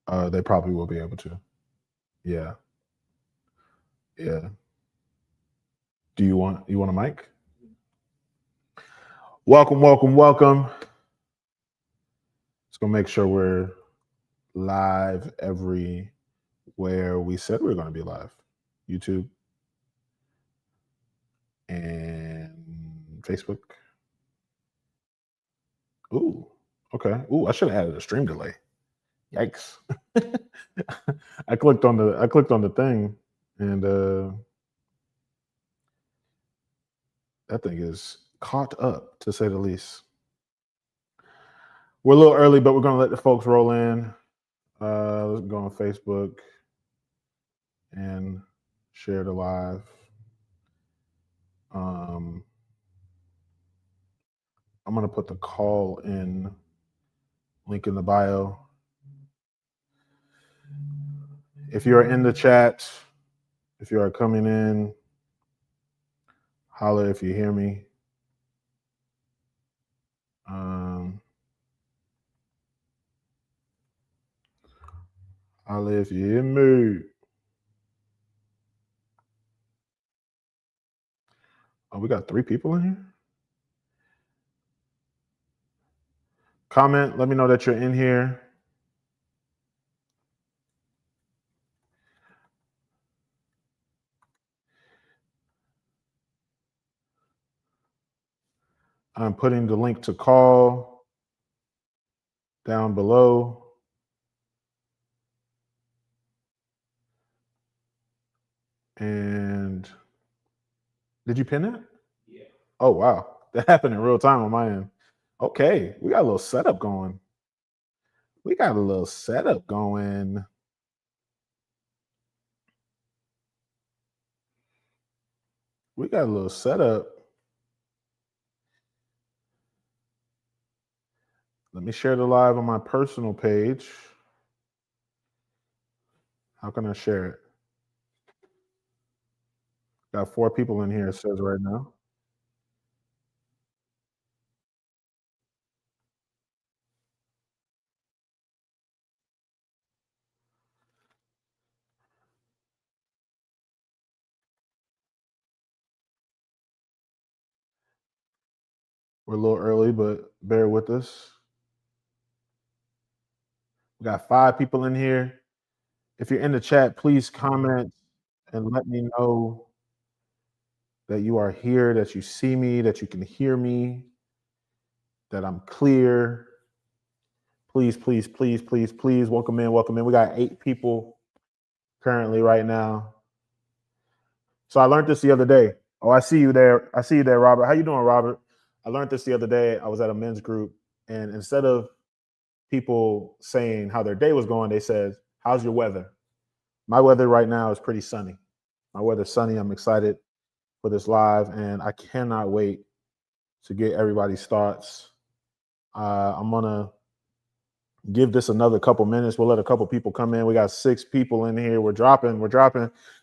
They probably will be able to. Yeah. Yeah. Do you want a mic? Welcome. Just gonna make sure we're live everywhere we said we were gonna be live. YouTube and Facebook. Ooh, okay. Ooh, I should have added a stream delay. Yikes. I clicked on the thing and that thing is caught up, to say the least. We're a little early, but we're gonna let the folks roll in. Let's go on Facebook and share the live. I'm gonna put the call in link in the bio. If you're in the chat, if you are coming in, holler if you hear me. Holler if you hear me. Oh, we got 3 people in here. Comment, let me know that you're in here. I'm putting the link to call down below. And did you pin it? Yeah. Oh, wow. That happened in real time on my end. Okay, we got a little setup going. We got a little setup going. We got a little setup. Let me share the live on my personal page. How can I share it? Got 4 people in here, it says right now. We're a little early, but bear with us. We got 5 people in here. If you're in the chat, please comment and let me know that you are here, that you see me, that you can hear me, that I'm clear. Please, please, please, please, please welcome in, welcome in. We got 8 people currently right now. So I learned this the other day. Oh, I see you there. I see you there, Robert. How you doing, Robert? I learned this the other day. I was at a men's group, and instead of people saying how their day was going, they said, "How's your weather?" My weather right now is pretty sunny. My weather's sunny. I'm excited for this live, and I cannot wait to get everybody's thoughts. I'm gonna give this another couple minutes. We'll let a couple people come in. We got 6 people in here. We're dropping.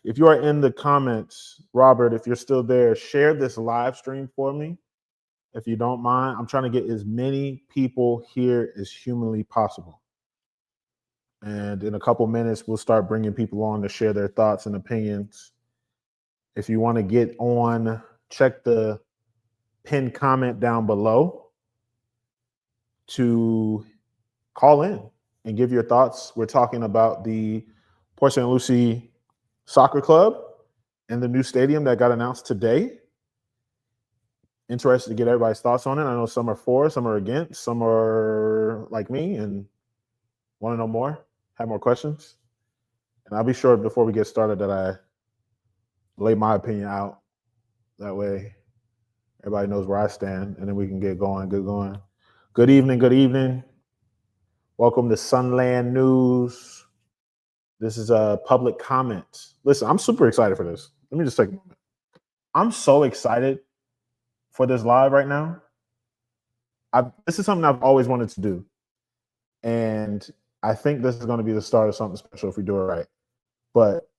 If you are in the comments, Robert, if you're still there, share this live stream for me, if you don't mind. I'm trying to get as many people here as humanly possible. And in a couple minutes, we'll start bringing people on to share their thoughts and opinions. If you want to get on, check the pinned comment down below to call in and give your thoughts. We're talking about the Port St. Lucie Soccer Club and the new stadium that got announced today. Interested to get everybody's thoughts on it. I know some are for, some are against, some are like me and want to know more, have more questions. And I'll be sure before we get started that I lay my opinion out. That way everybody knows where I stand, and then we can get going, Good evening. Welcome to Sunland News. This is a public comment. Listen, I'm super excited for this. Let me just take a moment. I'm so excited for this live right now. This is something I've always wanted to do. And I think this is going to be the start of something special if we do it right. But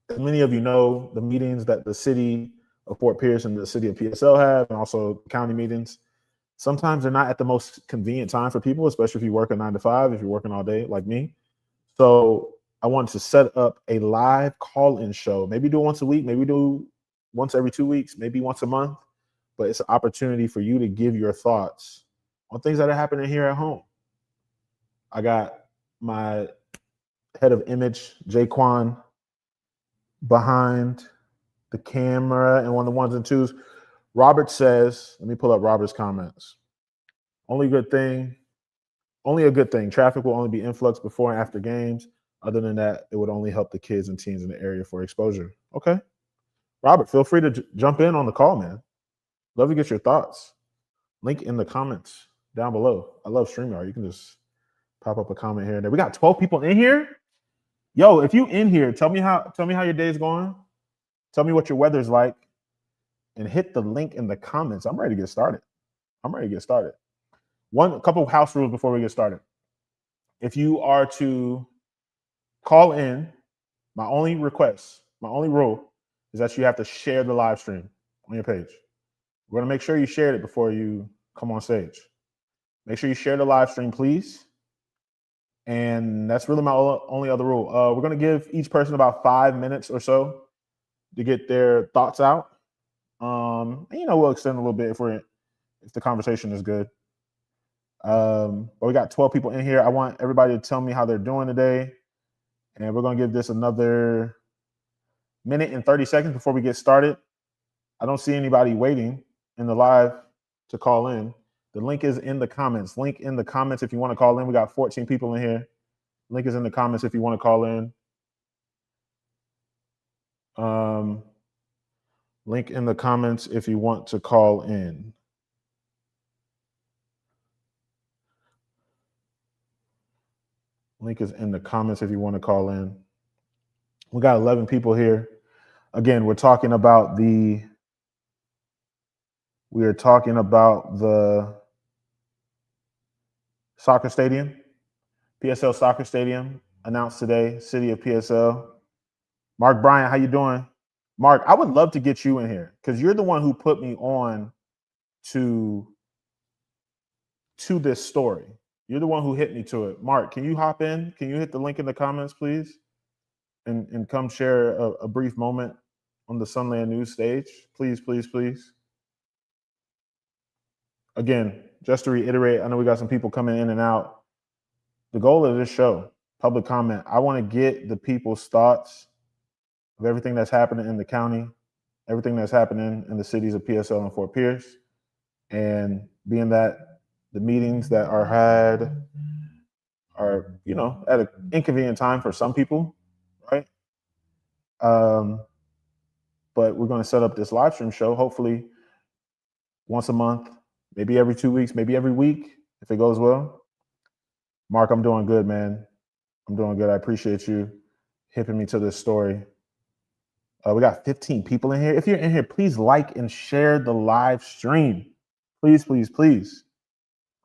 as many of you know, the meetings that the city of Fort Pierce and the city of PSL have, and also county meetings, Sometimes they're not at the most convenient time for people, especially if you work a 9 to 5, if you're working all day like me. So I wanted to set up a live call-in show. Maybe do it once a week, maybe do once every 2 weeks, maybe once a month. But it's an opportunity for you to give your thoughts on things that are happening here at home. I got my head of image, Jaquan, behind the camera and one of the ones and twos. Robert says, let me pull up Robert's comments. Only a good thing. Traffic will only be influx before and after games. Other than that, it would only help the kids and teens in the area for exposure. Okay. Robert, feel free to jump in on the call, man. Love to get your thoughts. Link in the comments down below. I love StreamYard. You can just pop up a comment here and there. We got 12 people in here. Yo, if you in here, tell me how your day's going. Tell me what your weather's like. And hit the link in the comments. I'm ready to get started. A couple of house rules before we get started. If you are to call in, my only rule is that you have to share the live stream on your page. We're going to make sure you shared it before you come on stage. Make sure you share the live stream, please. And that's really my only other rule. We're going to give each person about 5 minutes or so to get their thoughts out. And, we'll extend a little bit if the conversation is good. But we got 12 people in here. I want everybody to tell me how they're doing today. And we're going to give this another minute and 30 seconds before we get started. I don't see anybody waiting in the live to call in. The link is in the comments. Link in the comments if you want to call in. We got 14 people in here. Link is in the comments if you want to call in. Link in the comments if you want to call in. Link is in the comments if you want to call in. We got 11 people here. Again, we're talking about the soccer stadium, PSL soccer stadium announced today, city of PSL. Mark Bryant, how you doing? Mark, I would love to get you in here because you're the one who put me on to this story. You're the one who hit me to it. Mark, can you hop in? Can you hit the link in the comments, please? And come share a brief moment on the Sunland News stage. Please, please, please. Again, just to reiterate, I know we got some people coming in and out. The goal of this show, public comment, I want to get the people's thoughts of everything that's happening in the county, everything that's happening in the cities of PSL and Fort Pierce. And being that the meetings that are had are, at an inconvenient time for some people, right? But we're going to set up this live stream show, hopefully once a month, maybe every 2 weeks, maybe every week, if it goes well. Mark, I'm doing good, man. I'm doing good. I appreciate you hipping me to this story. We got 15 people in here. If you're in here, please like and share the live stream. Please, please, please.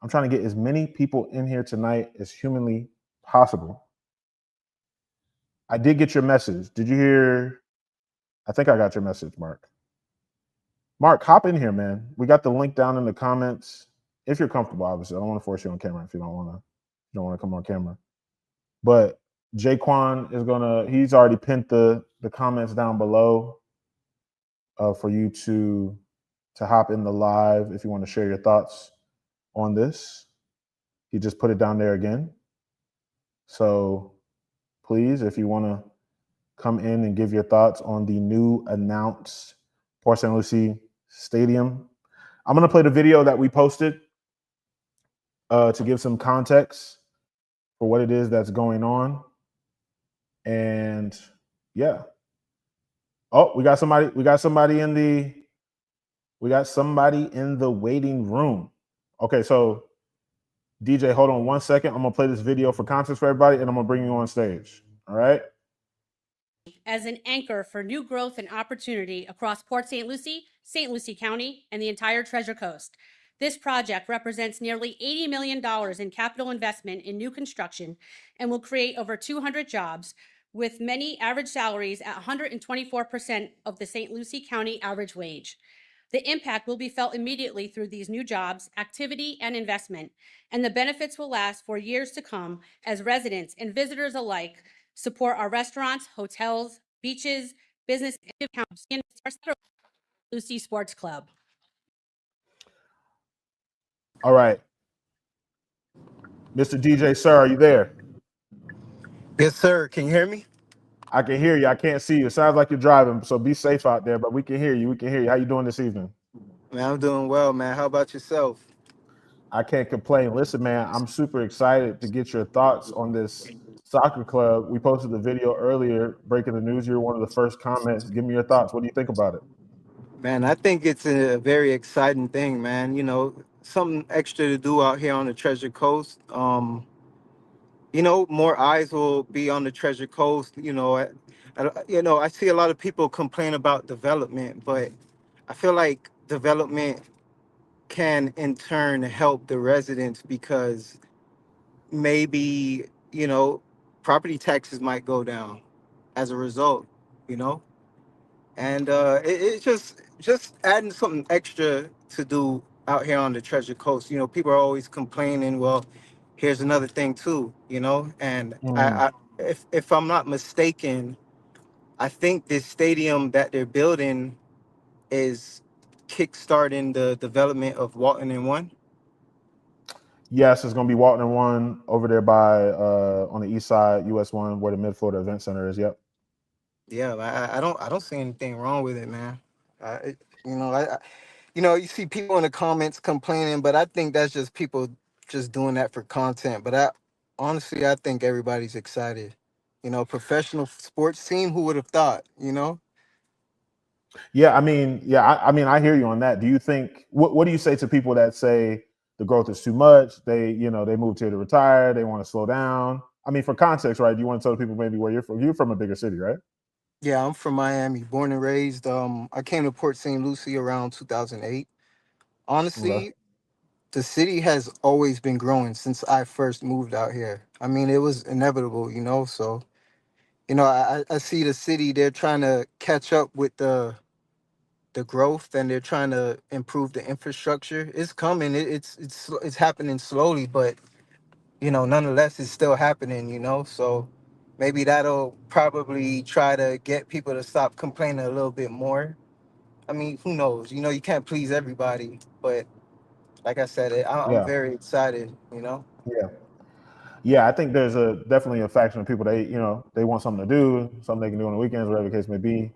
I'm trying to get as many people in here tonight as humanly possible. I did get your message. Did you hear? I think I got your message, Mark. Mark, hop in here, man. We got the link down in the comments. If you're comfortable, obviously. I don't want to force you on camera if you don't want to come on camera. But Jaquan he's already pinned the comments down below for you to hop in the live if you want to share your thoughts on this. He just put it down there again. So please, if you want to come in and give your thoughts on the new announced Port St. Lucie Stadium. I'm going to play the video that we posted to give some context for what it is that's going on. And yeah. Oh, we got somebody in the waiting room. Okay, so DJ, hold on 1 second. I'm going to play this video for context for everybody, and I'm going to bring you on stage. All right? As an anchor for new growth and opportunity across Port St. Lucie County, and the entire Treasure Coast. This project represents nearly $80 million in capital investment in new construction and will create over 200 jobs, with many average salaries at 124% of the St. Lucie County average wage. The impact will be felt immediately through these new jobs, activity, and investment, and the benefits will last for years to come as residents and visitors alike support our restaurants, hotels, beaches, business, and Lucie Sports Club. All right. Mr. DJ, sir, are you there? Yes, sir. Can you hear me? I can hear you. I can't see you. It sounds like you're driving, so be safe out there, but we can hear you. We can hear you. How you doing this evening? Man, I'm doing well, man. How about yourself? I can't complain. Listen, man, I'm super excited to get your thoughts on this soccer club. We posted the video earlier, breaking the news. You're one of the first comments. Give me your thoughts. What do you think about it? Man, I think it's a very exciting thing, man. Something extra to do out here on the Treasure Coast. More eyes will be on the Treasure Coast. I see a lot of people complain about development, but I feel like development can in turn help the residents because maybe, property taxes might go down as a result, you know? And it's just adding something extra to do out here on the Treasure Coast. People are always complaining. Well, here's another thing too. And Mm. if I'm not mistaken, I think this stadium that they're building is kickstarting the development of Walton and One. Yes, it's going to be Walton and One over there by on the east side, US One, where the Mid Florida Event Center is. Yep. Yeah, I don't see anything wrong with it, man. You see people in the comments complaining, but I think that's just people just doing that for content. But honestly, I think everybody's excited. Professional sports team, who would have thought, Yeah, I mean, I hear you on that. Do you think what do you say to people that say the growth is too much? They moved here to retire. They want to slow down. I mean, for context, right? Do you want to tell people maybe where you're from? You're from a bigger city, right? Yeah, I'm from Miami, born and raised. I came to Port St. Lucie around 2008. Okay. Honestly, the city has always been growing since I first moved out here. I mean, it was inevitable, so I see the city, they're trying to catch up with the growth, and they're trying to improve the infrastructure. It's coming. It's happening slowly, but nonetheless, it's still happening. So maybe that'll probably try to get people to stop complaining a little bit more. I mean, who knows? You can't please everybody, but like I said, I'm Yeah. very excited. Yeah. Yeah, I think there's definitely a faction of people they want something to do, something they can do on the weekends, whatever the case may be.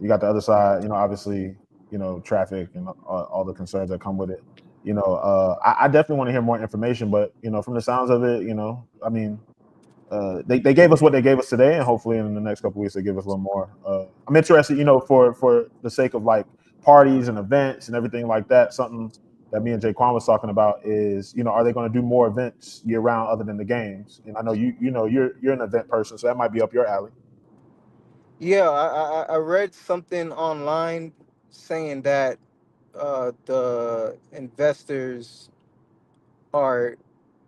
You got the other side, obviously, traffic and all the concerns that come with it. I definitely want to hear more information, but from the sounds of it, I mean, they gave us what they gave us today, and hopefully in the next couple of weeks they give us a little more. I'm interested, for the sake of like parties and events and everything like that. Something that me and Jaquan was talking about is, are they going to do more events year round other than the games? And I know you're an event person, so that might be up your alley. Yeah, I read something online saying that the investors are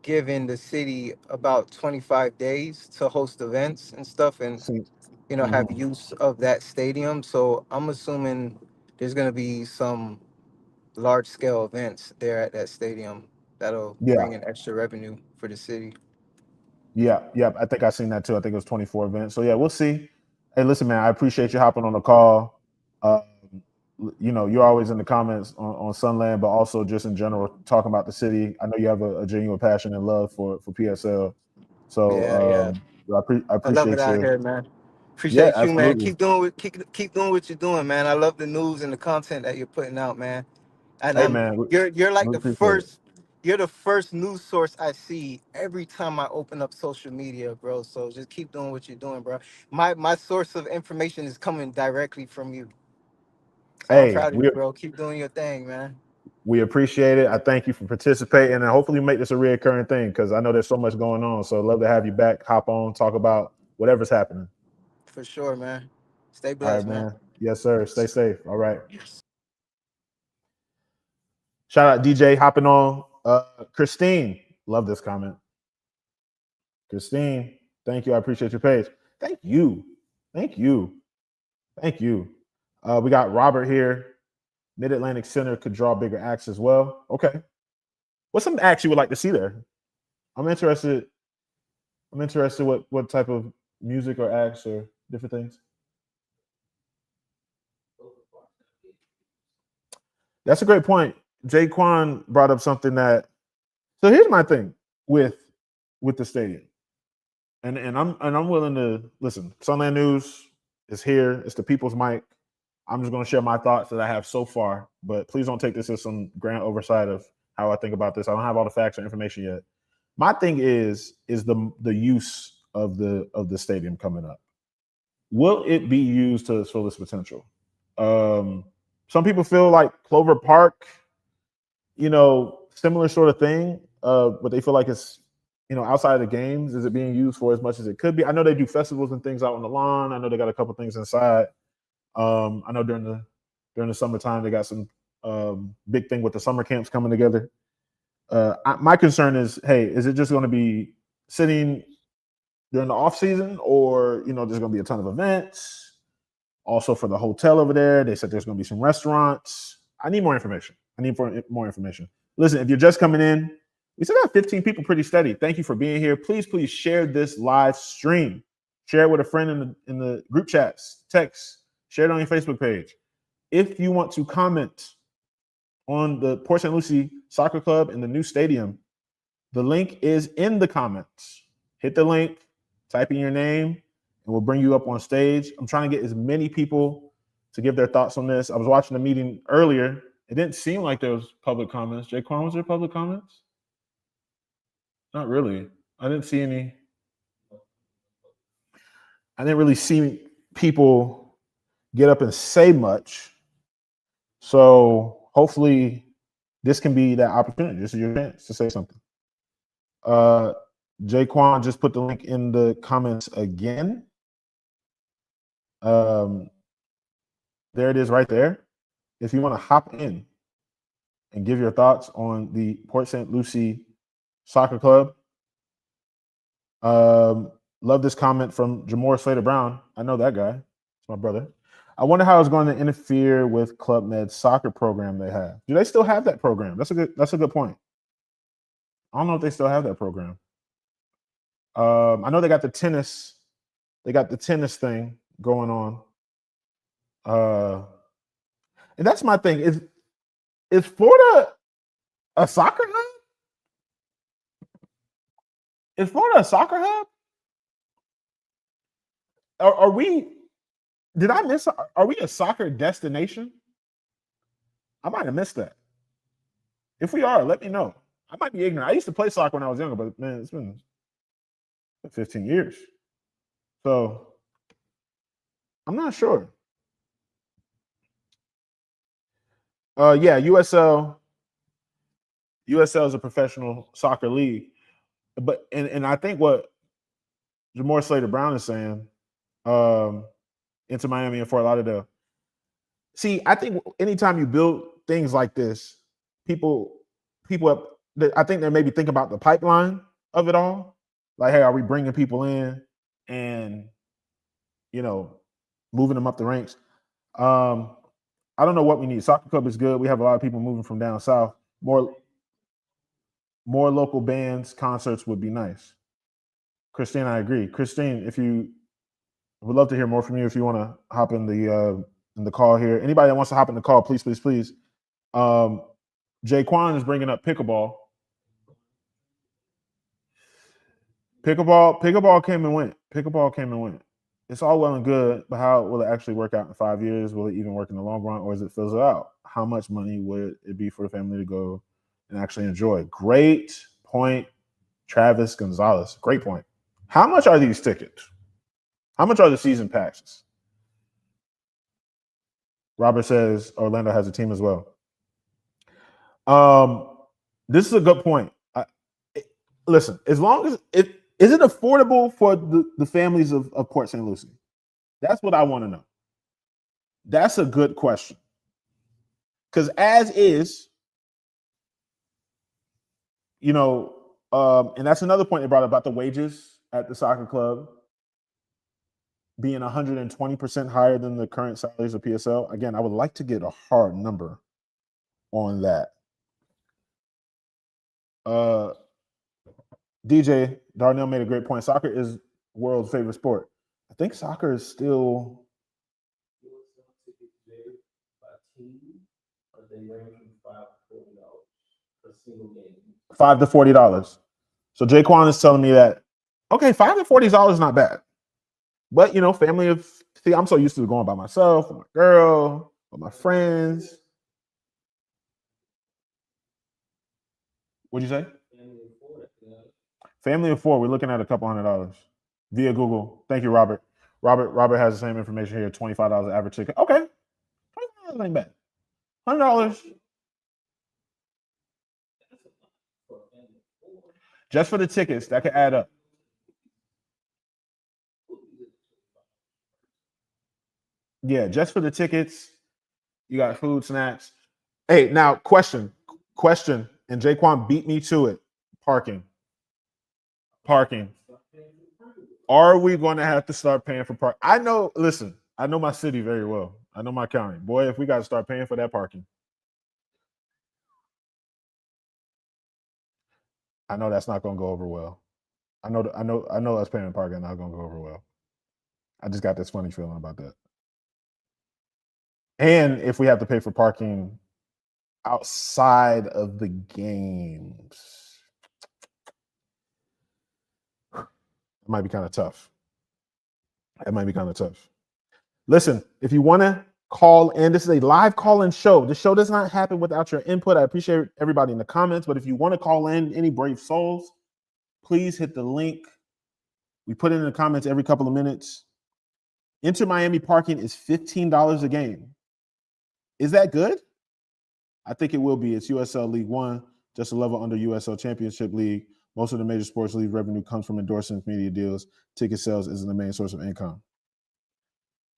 giving the city about 25 days to host events and stuff, and See, have mhm. use of that stadium. So I'm assuming there's going to be some large scale events there at that stadium that'll Yeah, bring in extra revenue for the city. yeah. I think I seen that too. I think it was 24 events. So yeah, we'll see. Hey, listen, man, I appreciate you hopping on the call. Um, you're always in the comments on Sunland, but also just in general talking about the city. I know you have a genuine passion and love for PSL. So Yeah, yeah. I I love it appreciate out you. here, man. Yeah, Appreciate you, man. absolutely. Keep doing what you're doing, man. I love the news and the content that you're putting out, man. And Hey, man, you're like we the appreciate it. first you're the first news source I see every time I open up social media, bro. So just keep doing what you're doing, bro. My source of information is coming directly from you. So I'm Hey, proud of you, bro. Keep doing your thing, man. we appreciate it. I thank you for participating, and hopefully make this a reoccurring thing because I know there's so much going on. So I'd love to have you back. Hop on, talk about whatever's happening. For sure, man. Stay All right, blessed, man. man. Yes, sir. Stay safe. All right. Shout out DJ hopping on. Christine, love this comment. Christine, thank you. I appreciate your page. Thank you. Thank you. Thank you. We got Robert here. Mid-Atlantic Center could draw bigger acts as well. Okay. What's some acts you would like to see there? I'm interested what type of music or acts or different things. That's a great point. Jaquan brought up something that. So here's my thing with the stadium, and I'm willing to listen. Sunland News is here. It's the people's mic. I'm just going to share my thoughts that I have so far, but please don't take this as some grand oversight of how I think about this. I don't have all the facts or information yet. My thing is the use of the stadium coming up. Will it be used to its fullest potential? Some people feel like Clover Park, similar sort of thing, but they feel like it's, outside of the games. Is it being used for as much as it could be? I know they do festivals and things out on the lawn. I know they got a couple things inside. I know during the summertime they got some big thing with the summer camps coming together. My concern is, hey, is it just going to be sitting during the off season, or there's going to be a ton of events? Also for the hotel over there, they said there's going to be some restaurants. I need more information. More information. Listen, if you're just coming in, we still got 15 people pretty steady. Thank you for being here. Please share this live stream. Share it with a friend in the group chats, text, share it on your Facebook page. If you want to comment on the Port St. Lucie Soccer Club and the new stadium, the link is in the comments. Hit the link, type in your name, and we'll bring you up on stage. I'm trying to get as many people to give their thoughts on this. I was watching the meeting earlier. It didn't seem like there was public comments. Jaquan, was there public comments? Not really. I didn't see any. I didn't really see people get up and say much. So hopefully this can be that opportunity. This is your chance to say something. Jaquan just put the link in the comments again. There it is right there. If you want to hop in and give your thoughts on the Port St. Lucie Soccer Club. Love this comment from Jamor Slater Brown. I know that guy. It's my brother. I wonder how it's going to interfere with Club Med's soccer program they have. Do they still have that program? That's a good point. I don't know if they still have that program. I know they got the tennis. They got the tennis thing going on. And that's my thing. Is Florida a soccer hub? Is Florida a soccer hub? Are we? Did I miss? Are we a soccer destination? I might have missed that. If we are, let me know. I might be ignorant. I used to play soccer when I was younger, but man, it's been 15 years. So I'm not sure. Yeah, USL is a professional soccer league. But and I think what Jamor Slater Brown is saying, into Miami and Fort Lauderdale. See, I think anytime you build things like this, people I think they maybe think about the pipeline of it all. Like, hey, are we bringing people in and moving them up the ranks? I don't know what we need. Soccer club is good. We have a lot of people moving from down south. More local bands, concerts would be nice. Christine, I agree. Christine, I would love to hear more from you if you want to hop in the call here. Anybody that wants to hop in the call, please. Jaquan is bringing up pickleball. Pickleball came and went. It's all well and good, but how will it actually work out in 5 years? Will it even work in the long run, or is it fizzle out? How much money would it be for the family to go and actually enjoy? Great point, Travis Gonzalez. Great point. How much are these tickets? How much are the season passes? Robert says Orlando has a team as well. This is a good point. Listen, as long as is it affordable for the families of Port St. Lucie? That's what I want to know. That's a good question. Because as is, and that's another point they brought up about the wages at the soccer club being 120% higher than the current salaries of PSL. Again, I would like to get a hard number on that. DJ Darnell made a great point. Soccer is world's favorite sport. I think soccer is still $5 to $40. So Jaquan is telling me that okay, $5 to $40 is not bad. But you know, family of I'm so used to going by myself, with my girl, with my friends. What'd you say? Family of four. We're looking at a couple $100 via Google. Thank you, Robert. Robert has the same information here. $25 average ticket. Okay, $25 ain't bad. $100 just for the tickets. That could add up. Yeah, just for the tickets. You got food, snacks. Hey, now question, and Jaquan beat me to it. Parking. Are we going to have to start paying for park? I know. Listen, I know my city very well. I know my county. Boy, if we got to start paying for that parking, I know that's not going to go over well. I know us paying parking not going to go over well. I just got this funny feeling about that. And if we have to pay for parking outside of the games, it might be kind of tough. It might be kind of tough. Listen, if you want to call in, this is a live call-in show. The show does not happen without your input. I appreciate everybody in the comments, but if you want to call in, any brave souls, please hit the link. We put it in the comments every couple of minutes. Inter Miami parking is $15 a game. Is that good? I think it will be. It's USL League One, just a level under USL Championship League. Most of the major sports league revenue comes from endorsements, media deals. Ticket sales isn't the main source of income.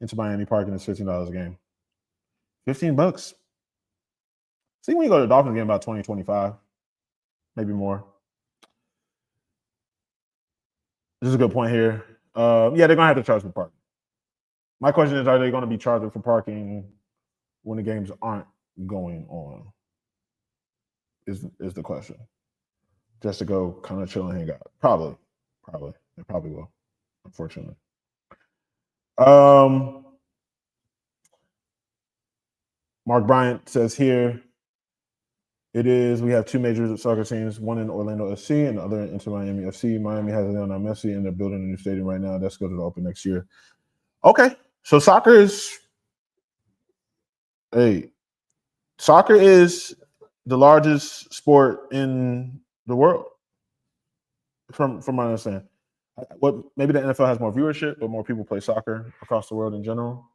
Inter Miami parking is $15 a game. $15. See, when you go to the Dolphins game, about 20, 25, maybe more. This is a good point here. Yeah, they're gonna have to charge for parking. My question is, are they going to be charging for parking when the games aren't going on? Is the question. Just to go kind of chill and hang out. Probably. They probably will, unfortunately. Mark Bryant says here, we have two major soccer teams, one in Orlando FC and the other in Inter Miami FC. Miami has Lionel Messi and they're building a new stadium right now. That's going to open next year. Okay. So soccer is the largest sport in the world, from my understanding. Maybe the NFL has more viewership, but more people play soccer across the world in general.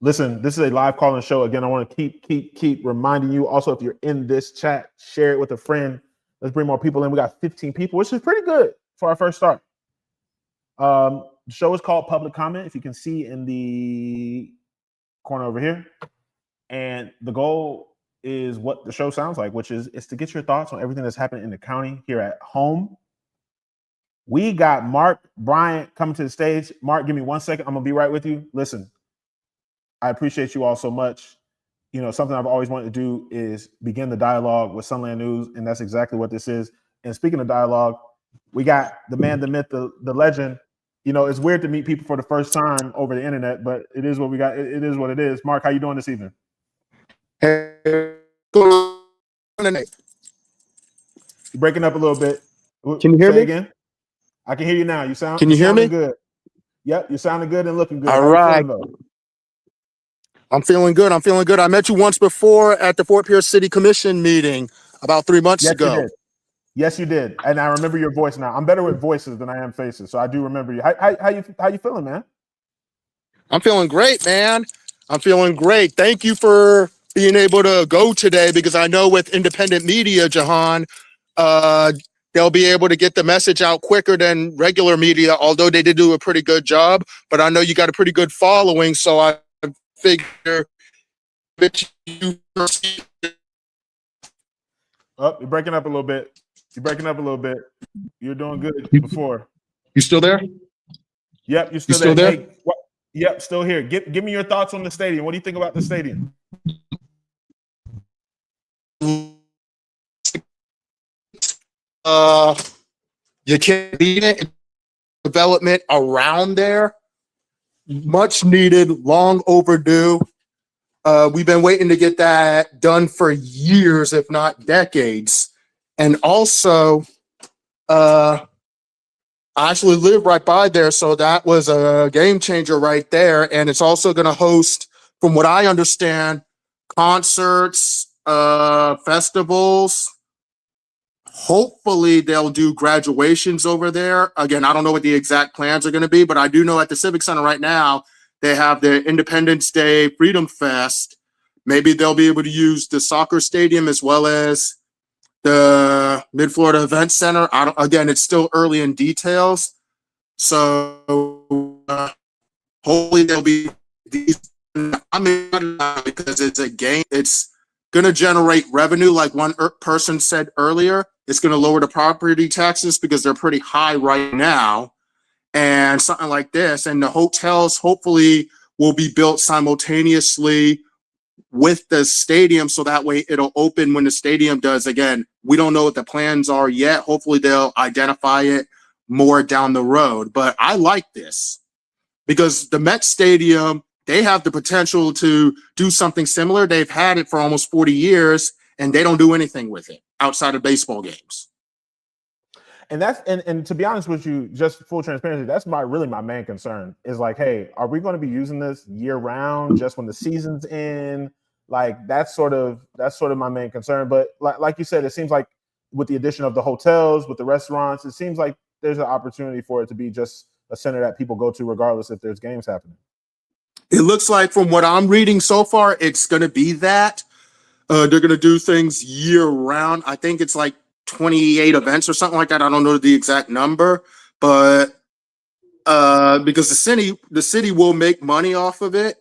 Listen, this is a live call-in show. Again, I want to keep reminding you. Also, if you're in this chat, share it with a friend. Let's bring more people in. We got 15 people, which is pretty good for our first start. The show is called Public Comment, if you can see in the corner over here. And the goal is what the show sounds like, which is to get your thoughts on everything that's happening in the county here at home. We got Mark Bryant coming to the stage. Mark, give me 1 second. I'm going to be right with you. Listen, I appreciate you all so much. You know, something I've always wanted to do is begin the dialogue with Sunland News, and that's exactly what this is. And speaking of dialogue, we got the man, the myth, the legend. You know, it's weird to meet people for the first time over the internet, but it is what we got. It is what it is. Mark, how you doing this evening? Hey, going on tonight? You're breaking up a little bit. Can you hear Say me again? I can hear you now. Can you hear me? Good. Yep, you're sounding good and looking good. All How you right. feeling, though? I'm feeling good. I met you once before at the Fort Pierce City Commission meeting about 3 months ago. Yes, you did. And I remember your voice now. I'm better with voices than I am faces, so I do remember you. How you feeling, man? I'm feeling great, man. I'm feeling great. Thank you for being able to go today, because I know with independent media, Jahan, they'll be able to get the message out quicker than regular media, although they did do a pretty good job. But I know you got a pretty good following, so I figure that you. Oh, you're breaking up a little bit. You're doing good before. You still there? Yep, you're You still there. there? Hey, Yep, still here. Give me your thoughts on the stadium. What do you think about the stadium? You can't beat it. Development around there, much needed, long overdue. We've been waiting to get that done for years, if not decades. And also, I actually live right by there, so that was a game changer right there. And it's also going to host, from what I understand, concerts, festivals. Hopefully they'll do graduations over there. Again, I don't know what the exact plans are going to be, but I do know at the Civic Center right now, they have the Independence Day Freedom Fest. Maybe they'll be able to use the soccer stadium as well as the Mid-Florida Event Center. Again, it's still early in details. So hopefully there'll be these. I'm excited because it's a game. It's going to generate revenue, like one person said earlier. It's going to lower the property taxes because they're pretty high right now. And something like this. And the hotels hopefully will be built simultaneously with the stadium, so that way it'll open when the stadium does. Again, we don't know what the plans are yet. Hopefully they'll identify it more down the road. But I like this because the Met Stadium, they have the potential to do something similar. They've had it for almost 40 years and they don't do anything with it outside of baseball games. And that's and to be honest with you, just full transparency, that's really my main concern is like, hey, are we going to be using this year round just when the season's in? Like that's sort of my main concern. But like you said, it seems like with the addition of the hotels, with the restaurants, it seems like there's an opportunity for it to be just a center that people go to regardless if there's games happening. It looks like from what I'm reading so far, it's going to be that. They're going to do things year round. I think it's like 28 events or something like that. I don't know the exact number, but because the city will make money off of it.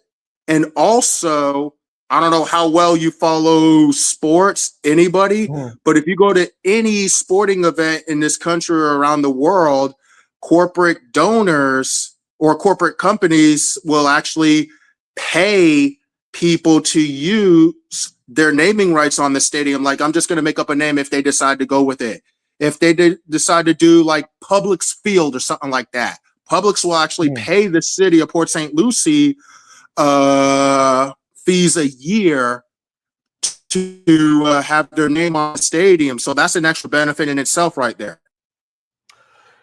And also, I don't know how well you follow sports, anybody, but if you go to any sporting event in this country or around the world, corporate donors or corporate companies will actually pay people to use their naming rights on the stadium. Like, I'm just going to make up a name if they decide to go with it. If they decide to do like Publix Field or something like that, Publix will actually pay the city of Port St. Lucie fees a year to have their name on the stadium. So that's an extra benefit in itself right there.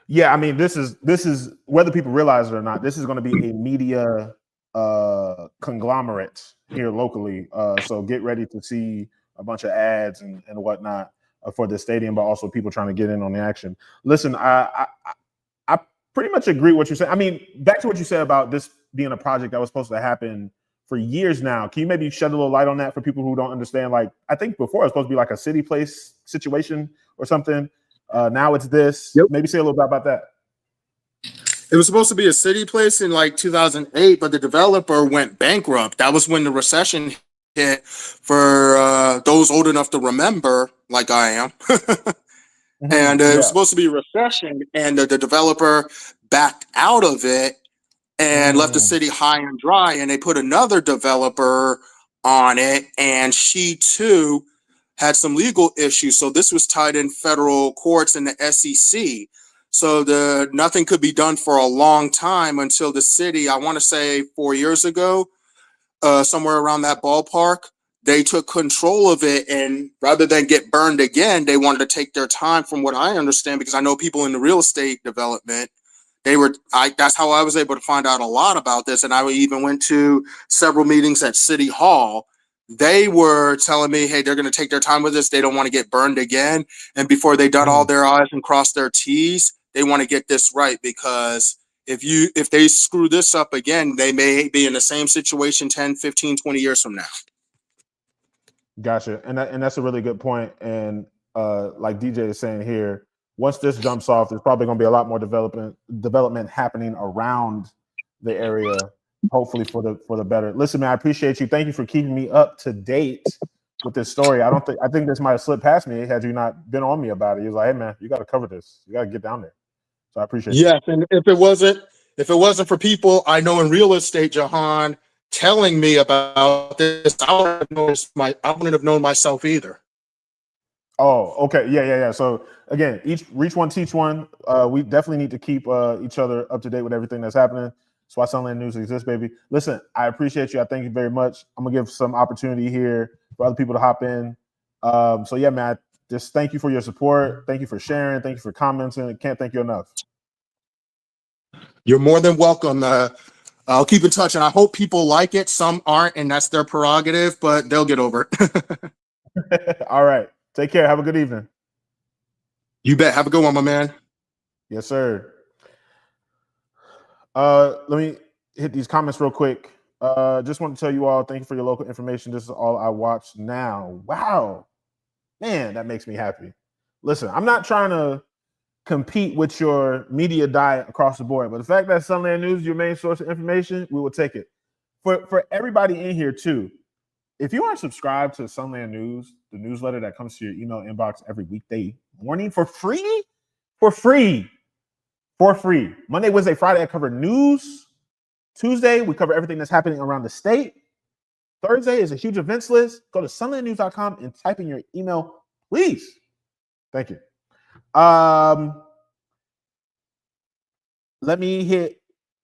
Yeah, I mean, this is whether people realize it or not, this is going to be a media conglomerate here locally. So get ready to see a bunch of ads and whatnot for the stadium, but also people trying to get in on the action. Listen, I pretty much agree with what you're saying. I mean, back to what you said about this being a project that was supposed to happen for years now. Can you maybe shed a little light on that for people who don't understand? Like, I think before it was supposed to be like a city place situation or something. Now it's this. Yep. Maybe say a little bit about that. It was supposed to be a city place in like 2008, but the developer went bankrupt. That was when the recession hit for those old enough to remember, like I am. And it was supposed to be a recession, and the developer backed out of it and left the city high and dry, and they put another developer on it, and she too had some legal issues. So this was tied in federal courts and the SEC. So nothing could be done for a long time until the city, I want to say 4 years ago, somewhere around that ballpark, they took control of it, and rather than get burned again, they wanted to take their time, from what I understand, because I know people in the real estate development, that's how I was able to find out a lot about this. And I even went to several meetings at City Hall. They were telling me, hey, they're going to take their time with this. They don't want to get burned again. And before they dot all their I's and cross their T's, they want to get this right, because if they screw this up again, they may be in the same situation 10, 15, 20 years from now. Gotcha. And that's a really good point. And like DJ is saying here, once this jumps off, there's probably going to be a lot more development happening around the area, hopefully for the better. Listen, man, I appreciate you. Thank you for keeping me up to date with this story. I think this might have slipped past me had you not been on me about it. He was like, hey man, you got to cover this. You got to get down there. So I appreciate it. Yes, and if it If it wasn't for people I know in real estate, Jahan, telling me about this, I wouldn't have known myself either. Oh, okay. Yeah. So again, each reach one, teach one. We definitely need to keep each other up to date with everything that's happening. That's why Sunland News exists, baby. Listen, I appreciate you. I thank you very much. I'm gonna give some opportunity here for other people to hop in. So yeah, man, just thank you for your support. Thank you for sharing. Thank you for commenting. I can't thank you enough. You're more than welcome. I'll keep in touch, and I hope people like it. Some aren't, and that's their prerogative, but they'll get over it. All right. Take care. Have a good evening. You bet. Have a good one, my man. Yes, sir. Let me hit these comments real quick. Just want to tell you all, thank you for your local information. This is all I watch now. Wow. Man, that makes me happy. Listen, I'm not trying to compete with your media diet across the board, but the fact that Sunland News is your main source of information, we will take it. For everybody in here too, if you aren't subscribed to Sunland News, the newsletter that comes to your email inbox every weekday morning for free, Monday, Wednesday, Friday, I cover news. Tuesday, we cover everything that's happening around the state. Thursday is a huge events list. Go to sunlandnews.com and type in your email, please. Thank you. Let me hit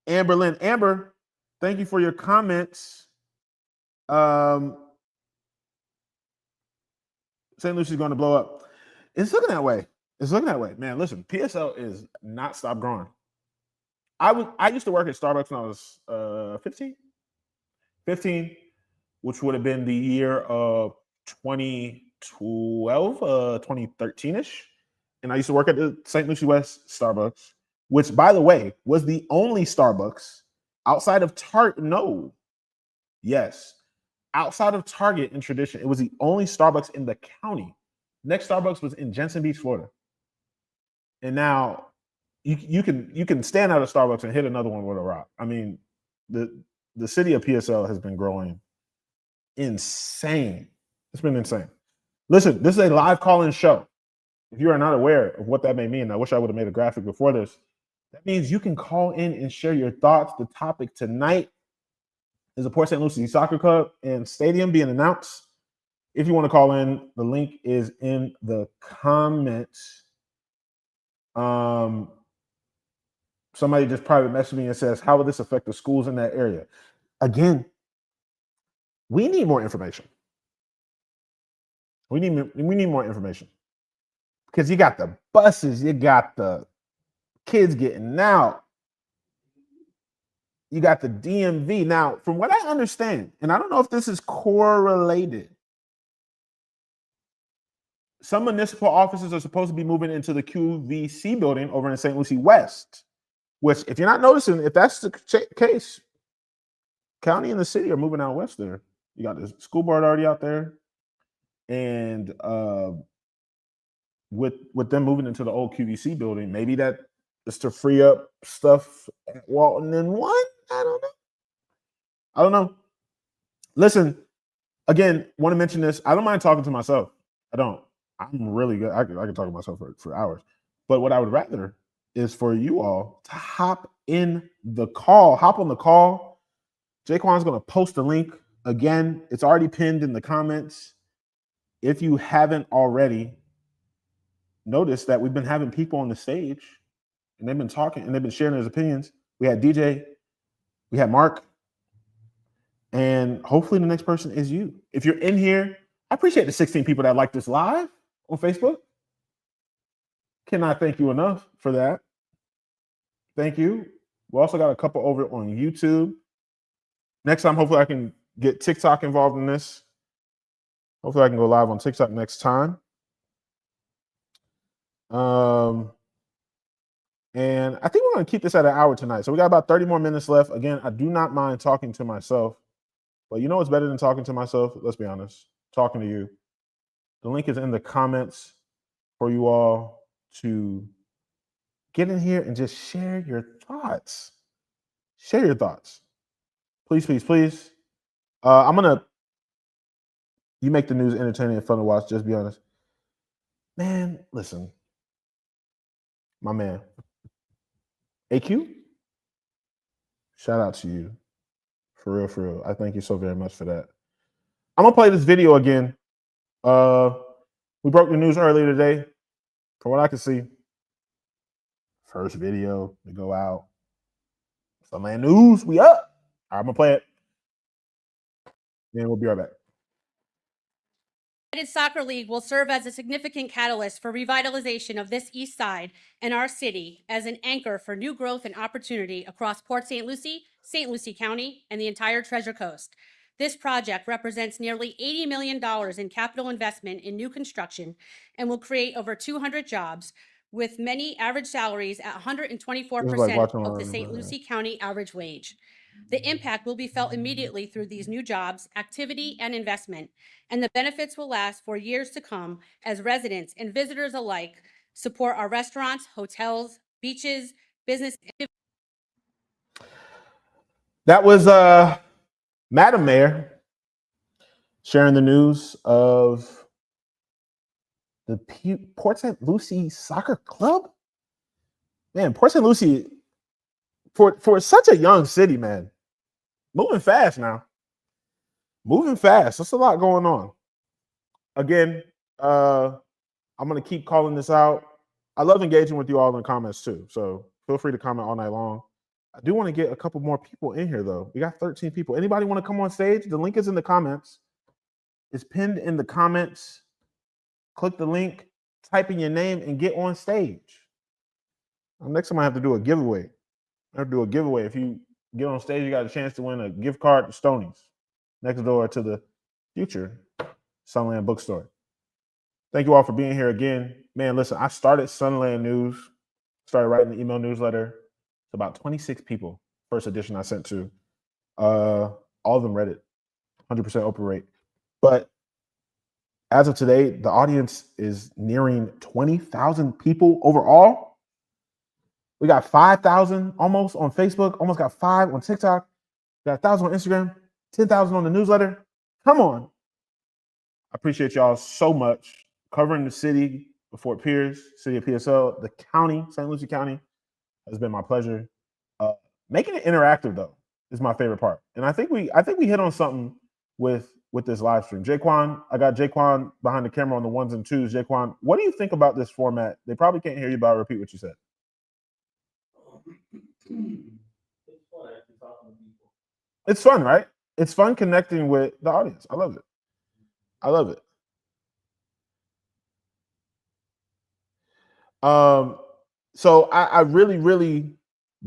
Amber Lynn. Amber, thank you for your comments. St. Lucie's going to blow up. It's looking that way. Man, listen, PSL is not stop growing. I used to work at Starbucks when I was 15, which would have been the year of 2012, 2013-ish. And I used to work at the St. Lucie West Starbucks, which, by the way, was the only Starbucks outside of Target. No. Yes. Outside of Target and Tradition, it was the only Starbucks in the county. Next Starbucks was in Jensen Beach, Florida. And now you can stand out of Starbucks and hit another one with a rock. I mean, the city of PSL has been growing insane. It's been insane. Listen, this is a live call-in show. If you are not aware of what that may mean, I wish I would have made a graphic before this. That means you can call in and share your thoughts. The topic tonight is the Port St. Lucie Soccer Club and Stadium being announced. If you want to call in, the link is in the comments. Somebody just private messaged me and says, how will this affect the schools in that area? Again, we need more information. We need more information. Because you got the buses, you got the kids getting out, you got the DMV. Now, from what I understand, and I don't know if this is correlated, some municipal offices are supposed to be moving into the QVC building over in St. Lucie West, which, if you're not noticing, if that's the case, county and the city are moving out west there. You got the school board already out there. And with them moving into the old QVC building, maybe that is to free up stuff at Walton and one. I don't know. Listen, again, want to mention this. I don't mind talking to myself. I don't. I'm really good. I can talk to myself for hours. But what I would rather is for you all to hop in the call. Hop on the call. Jaquan's going to post the link. Again, it's already pinned in the comments. If you haven't already, notice that we've been having people on the stage and they've been talking and they've been sharing their opinions. We had DJ, we had Mark, and hopefully the next person is you. If you're in here, I appreciate the 16 people that like this live on Facebook. Cannot thank you enough for that. Thank you. We also got a couple over on YouTube. Next time, hopefully I can get TikTok involved in this. Hopefully I can go live on TikTok next time. And I think we're going to keep this at an hour tonight. So we got about 30 more minutes left. Again, I do not mind talking to myself. But you know what's better than talking to myself? Let's be honest. Talking to you. The link is in the comments for you all to get in here and just share your thoughts. Share your thoughts. Please, please, please. You make the news entertaining and fun to watch, just be honest. Man, listen. My man. AQ? Shout out to you. For real, for real. I thank you so very much for that. I'm gonna play this video again. We broke the news earlier today. From what I can see, first video to go out. Sunland News, we up. All right, I'm gonna play it. Then we'll be right back. United Soccer League will serve as a significant catalyst for revitalization of this east side and our city as an anchor for new growth and opportunity across Port St. Lucie County, and the entire Treasure Coast. This project represents nearly $80 million in capital investment in new construction and will create over 200 jobs, with many average salaries at 124% of the St. Lucie County average wage. The impact will be felt immediately through these new jobs, activity, and investment, and the benefits will last for years to come as residents and visitors alike support our restaurants, hotels, beaches, business. That was Madam Mayor sharing the news of the Port St. Lucie Soccer Club. Man, Port St. Lucie, for such a young city, man, moving fast now. Moving fast. There's a lot going on. Again, I'm going to keep calling this out. I love engaging with you all in the comments too. So feel free to comment all night long. I do want to get a couple more people in here though. We got 13 people. Anybody want to come on stage? The link is in the comments. It's pinned in the comments. Click the link, type in your name, and get on stage. Next time I have to do a giveaway. I have to do a giveaway. If you get on stage, you got a chance to win a gift card to Stoney's, next door to the future Sunland bookstore. Thank you all for being here again. Man, listen, I started Sunland News, started writing the email newsletter. It's about 26 people, first edition I sent to. All of them read it, 100% open rate. But as of today, the audience is nearing 20,000 people overall. We got 5,000 almost on Facebook, almost got 5 on TikTok, got 1,000 on Instagram, 10,000 on the newsletter. Come on. I appreciate y'all so much. Covering the city of Fort Pierce, city of PSL, the county, St. Lucie County, has been my pleasure. Making it interactive though is my favorite part, and I think we hit on something with this live stream. Jaquan, I got Jaquan behind the camera on the ones and twos. Jaquan, what do you think about this format? They probably can't hear you, but I'll repeat what you said. It's fun, right? It's fun connecting with the audience. I love it. I love it. So I really, really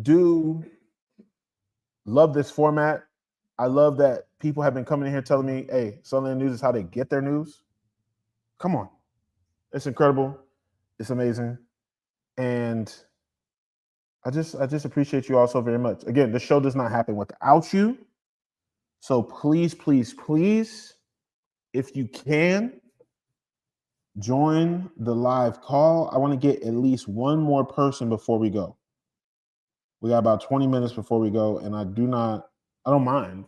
do love this format. I love that people have been coming in here telling me, hey, Sunland News is how they get their news. Come on. It's incredible. It's amazing. And I just appreciate you all so very much. Again, the show does not happen without you. So please, please, please, if you can, join the live call. I want to get at least one more person before we go. We got about 20 minutes before we go, and I don't mind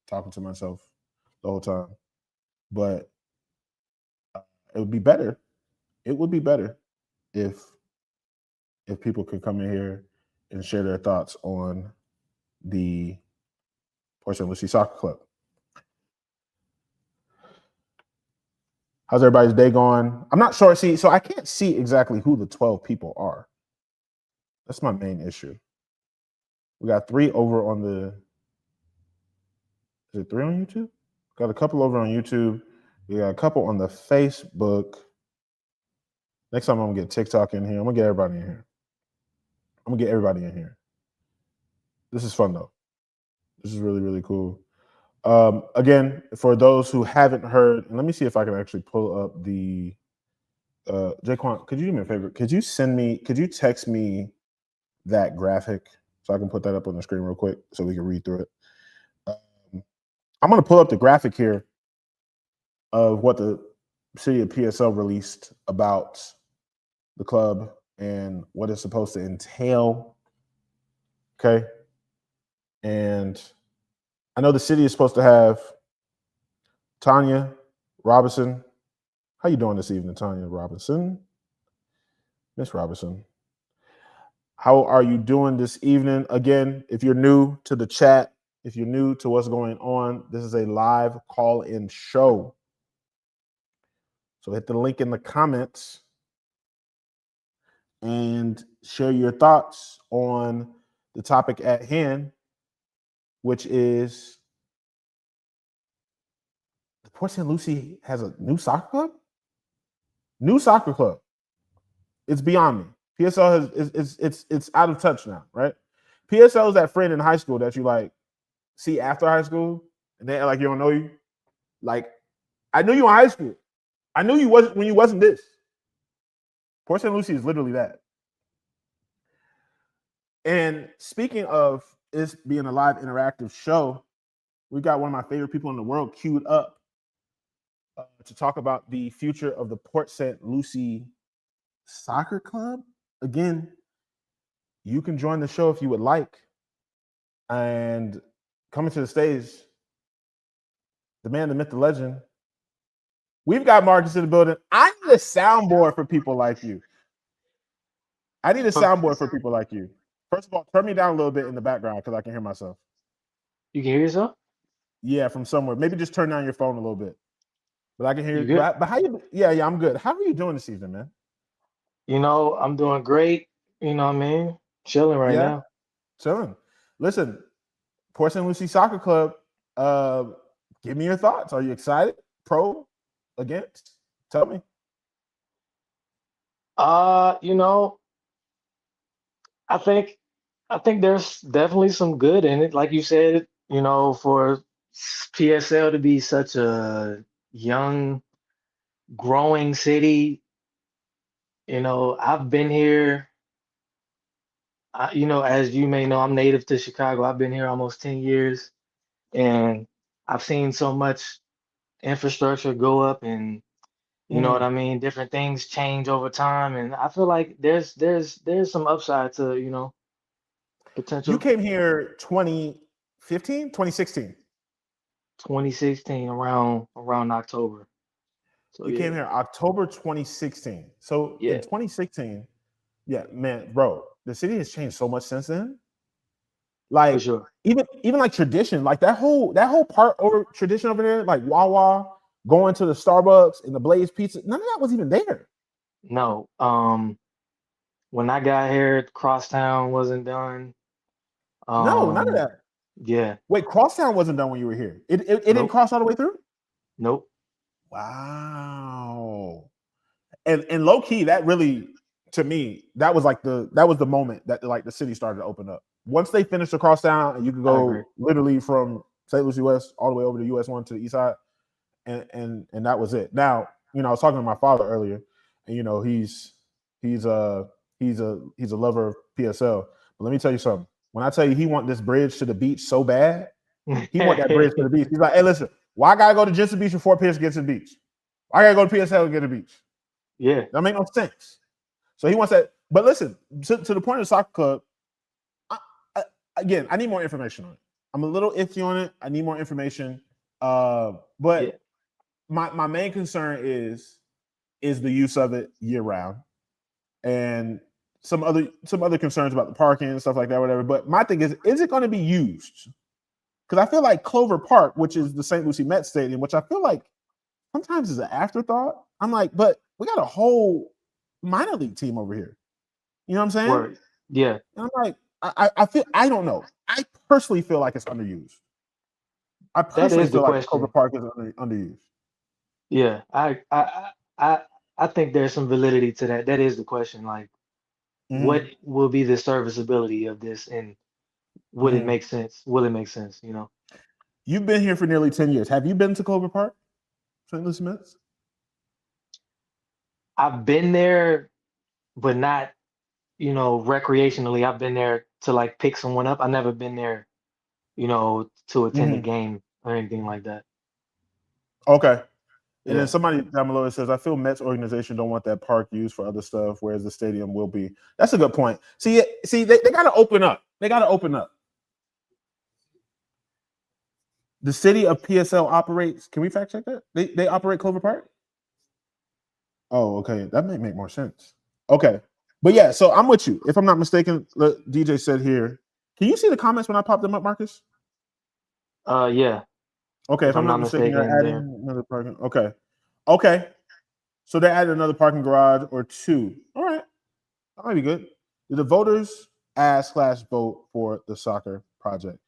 talking to myself the whole time, but it would be better. It would be better if people could come in here and share their thoughts on the Port St. Lucie Soccer Club. How's everybody's day going? I'm not sure. So I can't see exactly who the 12 people are. That's my main issue. We got 3 over on the. Is it 3 on YouTube? Got a couple over on YouTube. We got a couple on the Facebook. Next time I'm gonna get TikTok in here. I'm gonna get everybody in here. This is fun though. This is really, really cool. Again, for those who haven't heard, and let me see if I can actually pull up the Jaquan, could you do me a favor? Could you text me that graphic so I can put that up on the screen real quick so we can read through it? I'm going to pull up the graphic here of what the city of PSL released about the club and what it's supposed to entail. Okay. And I know the city is supposed to have Tanya Robinson. How you doing this evening, Tanya Robinson? Miss Robinson. How are you doing this evening? Again, if you're new to the chat, if you're new to what's going on, this is a live call-in show. So hit the link in the comments and share your thoughts on the topic at hand, which is the Port St. Lucie has a new soccer club? New soccer club. It's beyond me. PSL it's out of touch now, right? PSL is that friend in high school that you like see after high school and they like you don't know you. Like, I knew you in high school. I knew you wasn't when you wasn't this. Port St. Lucie is literally that. And speaking of this being a live interactive show, we got one of my favorite people in the world queued up to talk about the future of the Port St. Lucie Soccer Club. Again, you can join the show if you would like. And coming to the stage, the man, the myth, the legend. We've got Marcus in the building. I need a soundboard for people like you. First of all, turn me down a little bit in the background because I can hear myself. You can hear yourself? Yeah, from somewhere. Maybe just turn down your phone a little bit. But I can hear You you. good? But how you? Yeah, I'm good. How are you doing this evening, man? You know, I'm doing great. You know what I mean? Chilling right Yeah, now. chilling. Listen, Port St. Lucie Soccer Club. Give me your thoughts. Are you excited? Pro? Against? Tell me. You know, I think there's definitely some good in it. Like you said, you know, for PSL to be such a young, growing city, you know, I've been here. You know, as you may know, I'm native to Chicago. I've been here almost 10 years, and I've seen so much infrastructure go up, and you know what I mean? Different things change over time, and I feel like there's some upside to, you know, You potential. came here 2015, 2016. 2016 around October. So You came yeah, here October 2016. So in yeah, 2016, yeah, man, bro, the city has changed so much since then. for Like sure. even like tradition, like that whole part over tradition over there, like Wawa, going to the Starbucks and the Blaze Pizza, none of that was even there. No, when I got here, Crosstown wasn't done. No, none of Um, that. yeah, Wait, Crosstown wasn't done when you were here. It didn't nope, cross all the way through. nope, Wow. And low key, that really, to me, that was the moment that like the city started to open up. Once they finished the crosstown and you could I agree. go literally from St. Lucie West all the way over to US 1 to the east side, and that was it. Now, I was talking to my father earlier, and he's a he's a lover of PSL. But let me tell you something. When I tell you he want this bridge to the beach so bad, he want that bridge to the beach. He's like, hey, listen, why I gotta go to Jensen Beach before Pierce gets to the beach? I gotta go to PSL and get to the beach. Yeah, That make no sense. So he wants that. But listen, to the point of the soccer club, again, I need more information on it. I'm a little iffy on it. I need more information. yeah, But my main concern is the use of it year round, and some other concerns about the parking and stuff like that, whatever. But my thing is it going to be used? Because I feel like Clover Park, which is the St. Lucie Met Stadium, which I feel like sometimes is an afterthought. I'm like, but we got a whole minor league team over here. You know what I'm saying? word. Yeah, And I'm like, I don't know. I personally feel like it's underused. I that personally is the feel like Clover question. Park is underused. Yeah, I I think there's some validity to that. That is the question. Like, what Mm-hmm. will be the serviceability of this, and would it Mm-hmm. make sense? Will it make sense? You know, You've been here for nearly 10 years. Have you been to Clover Park, St. Lucie Mets? I've been there, but not, you know, recreationally. I've been there to like pick someone up. I've never been there, you know, to attend a Mm-hmm. game or anything like that. Okay. And then Yeah. somebody down below says, I feel Mets organization don't want that park used for other stuff, whereas the stadium will be. That's a good point. See, they got to open up. They got to open up. The city of PSL operates. Can we fact check that? They operate Clover Park? Oh, okay. That may make more sense. Okay. But yeah, so I'm with you. If I'm not mistaken, DJ said here. Can you see the comments when I pop them up, Marcus? Yeah. Okay, if If I'm I'm not not mistaken, they're mistaken, adding there. another parking. Okay. So they're adding another parking garage or two. All right, that might be good. Did the voters ask/vote for the soccer project?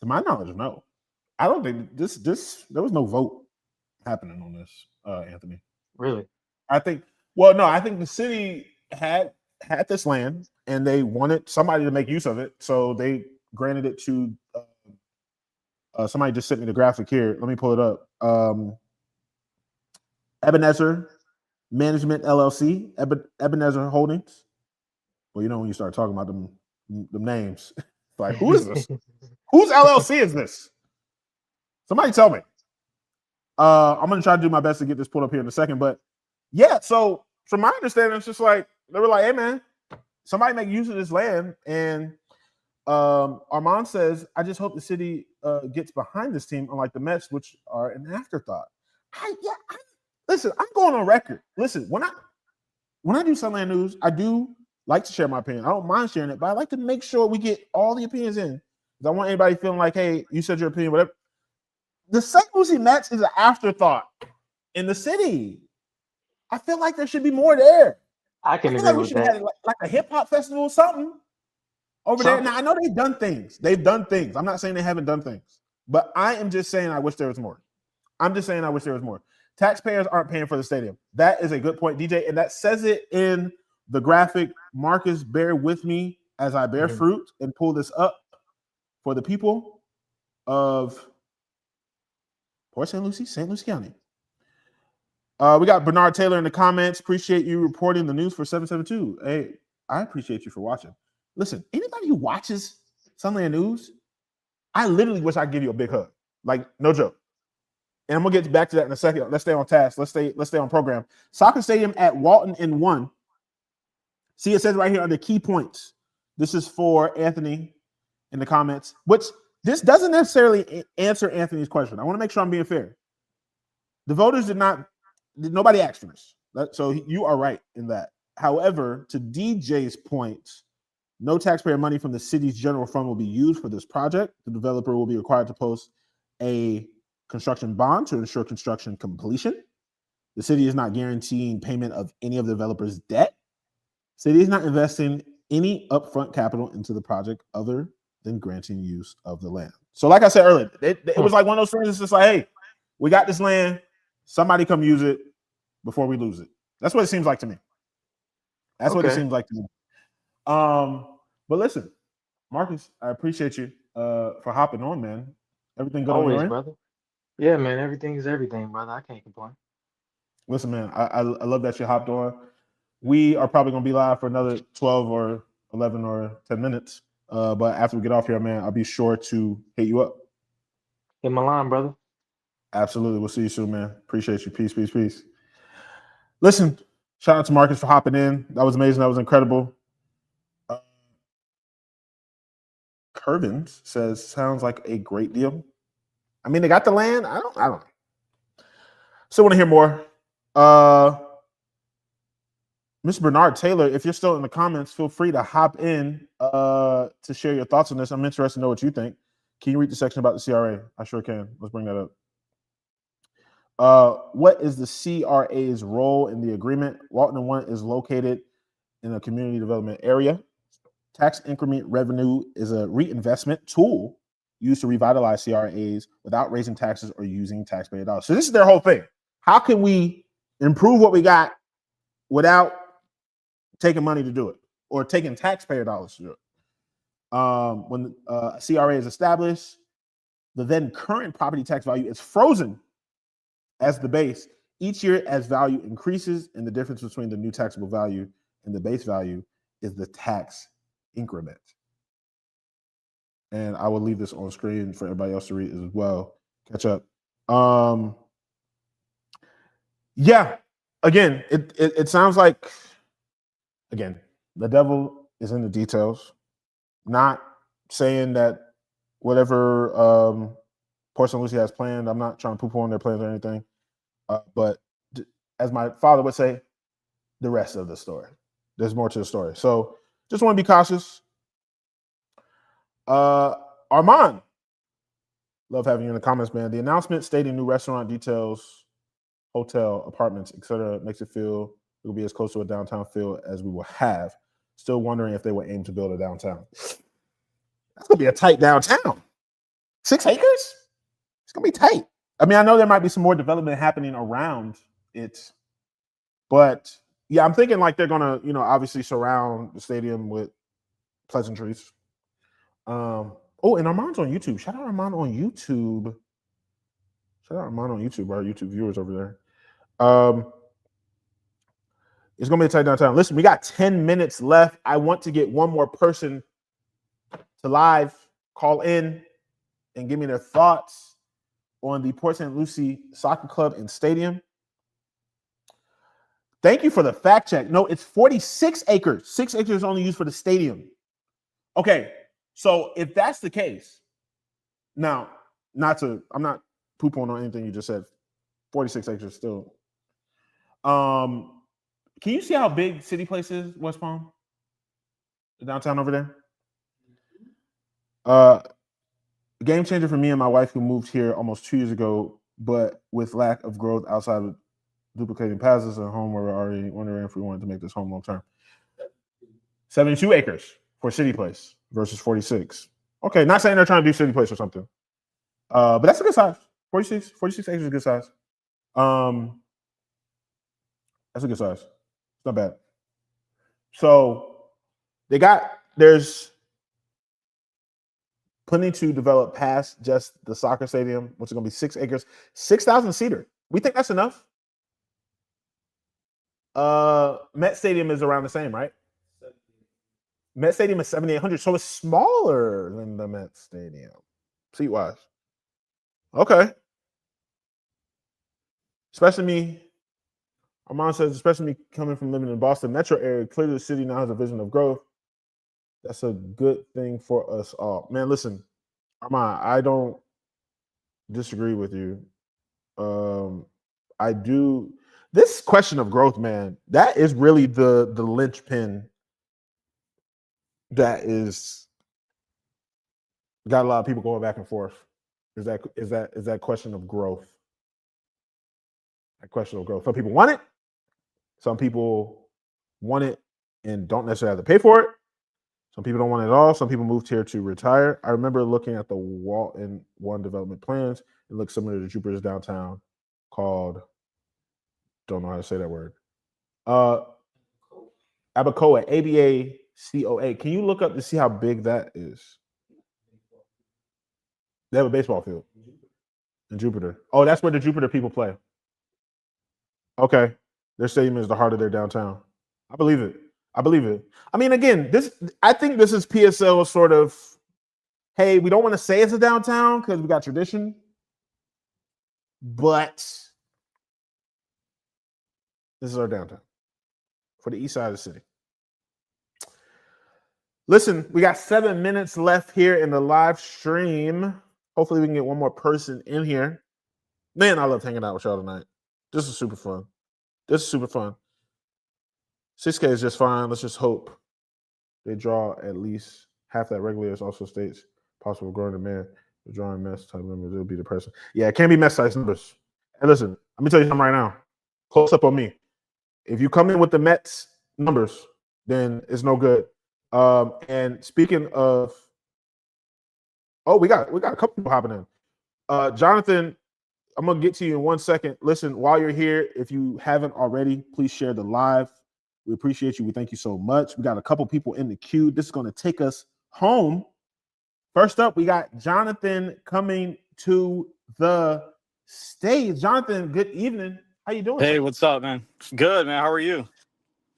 To my knowledge, no. I don't think this. There was no vote happening on this, Anthony. Really? I think. Well, no, I think the city had this land and they wanted somebody to make use of it, so they granted it to. Somebody just sent me the graphic here. Let me pull it up. Ebenezer Management LLC, Ebenezer Holdings. Well, you know when you start talking about them names, it's like who is this? Whose LLC is this? Somebody tell me. I'm gonna try to do my best to get this pulled up here in a second, but yeah. So from my understanding, it's just like they were like, "Hey, man, somebody make use of this land." And Armand says, "I just hope the city gets behind this team, unlike the Mets, which are an afterthought." Listen, I'm going on record. Listen, when I do Sunland News, I do like to share my opinion. I don't mind sharing it, but I like to make sure we get all the opinions in. I don't want anybody feeling like, hey, you said your opinion, whatever. The St. Lucie Mets is an afterthought in the city. I feel like there should be more there. I I can feel agree like we with should have that. had like a hip hop festival or something over there. Now I know they've done things. I'm not saying they haven't done things, but I am just saying I wish there was more. I'm just saying I wish there was more. Taxpayers aren't paying for the stadium. That is a good point, DJ, and that says it in the graphic. Marcus, bear with me as I bear fruit and pull this up for the people of Port St. Lucie, St. Lucie County. We got Bernard Taylor in the comments. Appreciate you reporting the news for 772. Hey, I appreciate you for watching. Listen, anybody who watches Sunland News, I literally wish I could give you a big hug. Like, no joke. And I'm gonna get back to that in a second. Let's stay on task. Let's stay on program. Soccer stadium at Walton in 1. See, it says right here under key points. This is for Anthony in the comments, which this doesn't necessarily answer Anthony's question. I want to make sure I'm being fair. The voters nobody asked for this. So you are right in that. However, to DJ's point, no taxpayer money from the city's general fund will be used for this project. The developer will be required to post a construction bond to ensure construction completion. The city is not guaranteeing payment of any of the developer's debt. City is not investing any upfront capital into the project other than granting use of the land. So like I said earlier, it was like one of those things. It's just like, hey, we got this land. Somebody come use it before we lose it. That's what it seems like to me. That's what it seems like to me. But listen, Marcus, I appreciate you for hopping on, man. Everything good on your Always, end? brother. Yeah, man. Everything is everything, brother. I can't complain. Listen, man, I love that you hopped on. We are probably going to be live for another 12 or 11 or 10 minutes. But after we get off here, man, I'll be sure to hit you up. Hit my line, brother. Absolutely. We'll see you soon, man. Appreciate you. Peace, peace, peace. Listen, shout out to Marcus for hopping in. That was amazing. That was incredible. Curvins says, sounds like a great deal. I mean, they got the land. I don't know. Still want to hear more. Mr. Bernard Taylor, if you're still in the comments, feel free to hop in to share your thoughts on this. I'm interested to know what you think. Can you read the section about the CRA? I sure can. Let's bring that up. What is the CRA's role in the agreement? Walton 1 is located in a community development area. Tax increment revenue is a reinvestment tool used to revitalize CRAs without raising taxes or using taxpayer dollars. So this is their whole thing. How can we improve what we got without taking money to do it or taking taxpayer dollars to do it? When CRA is established, the then current property tax value is frozen as the base. Each year as value increases, and the difference between the new taxable value and the base value is the tax increment. And I will leave this on screen for everybody else to read as well. Catch up. Yeah, again, it sounds like, again, the devil is in the details. Not saying that whatever Port St. Lucie has planned, I'm not trying to poo-poo on their plans or anything. But as my father would say, the rest of the story. There's more to the story. So just want to be cautious. Armand, love having you in the comments, man. The announcement stating new restaurant details, hotel, apartments, etc., makes it feel it will be as close to a downtown feel as we will have. Still wondering if they will aim to build a downtown. That's gonna be a tight downtown. 6 acres? It's gonna be tight. I mean, I know there might be some more development happening around it, but yeah, I'm thinking like they're gonna, obviously surround the stadium with pleasantries. Oh, and Armand's on YouTube. Shout out Armand on YouTube. Shout out Armand on YouTube, our YouTube viewers over there. It's gonna be a tight downtown. Listen, we got 10 minutes left. I want to get one more person to live call in and give me their thoughts on the Port St. Lucie Soccer Club and Stadium. Thank you for the fact check. No, it's 46 acres. 6 acres only used for the stadium. Okay, so if that's the case, now, I'm not poop-on anything you just said. 46 acres still. Can you see how big City Place is, West Palm? The downtown over there? Game changer for me and my wife who moved here almost 2 years ago, but with lack of growth outside of duplicating passes at home where we're already wondering if we wanted to make this home long term. 72 acres for City Place versus 46. Okay, not saying they're trying to do City Place or something. But that's a good size. 46 acres is a good size. That's a good size. It's not bad. So there's plenty to develop past just the soccer stadium, which is going to be 6 acres, 6,000 seater. We think that's enough. Met Stadium is around the same, right? Met Stadium is 7,800, so it's smaller than the Met Stadium, seat-wise. Okay. Especially me, Armand says, especially me coming from living in Boston metro area, clearly the city now has a vision of growth. That's a good thing for us all. Man, listen, Armand, I don't disagree with you. I do. This question of growth, man, that is really the linchpin that is got a lot of people going back and forth. Is that question of growth? That question of growth. Some people want it. Some people want it and don't necessarily have to pay for it. Some people don't want it at all. Some people moved here to retire. I remember looking at the Walton One development plans. It looks similar to Jupiter's downtown called, don't know how to say that word. Abacoa, ABACOA. Can you look up to see how big that is? They have a baseball field in Jupiter. Oh, that's where the Jupiter people play. Okay. Their stadium is the heart of their downtown. I believe it. I mean, again, I think this is PSL sort of, hey, we don't want to say it's a downtown because we got tradition, but this is our downtown for the east side of the city. Listen, we got 7 minutes left here in the live stream. Hopefully we can get one more person in here. Man, I love hanging out with y'all tonight. This is super fun. 6K is just fine. Let's just hope they draw at least half that regulators also states possible growing demand. The drawing mess type numbers, it'll be depressing. Yeah, it can't be mess size numbers. And listen, let me tell you something right now. Close up on me. If you come in with the Mets numbers, then it's no good. And speaking of, we got a couple people hopping in. Jonathan, I'm gonna get to you in 1 second. Listen, while you're here, if you haven't already, please share the live. We appreciate you. We thank you so much. We got a couple people in the queue. This is going to take us home. First up, we got Jonathan coming to the stage. Jonathan, good evening. How you doing? Hey, sir? what's up, man? Good, man. How are you?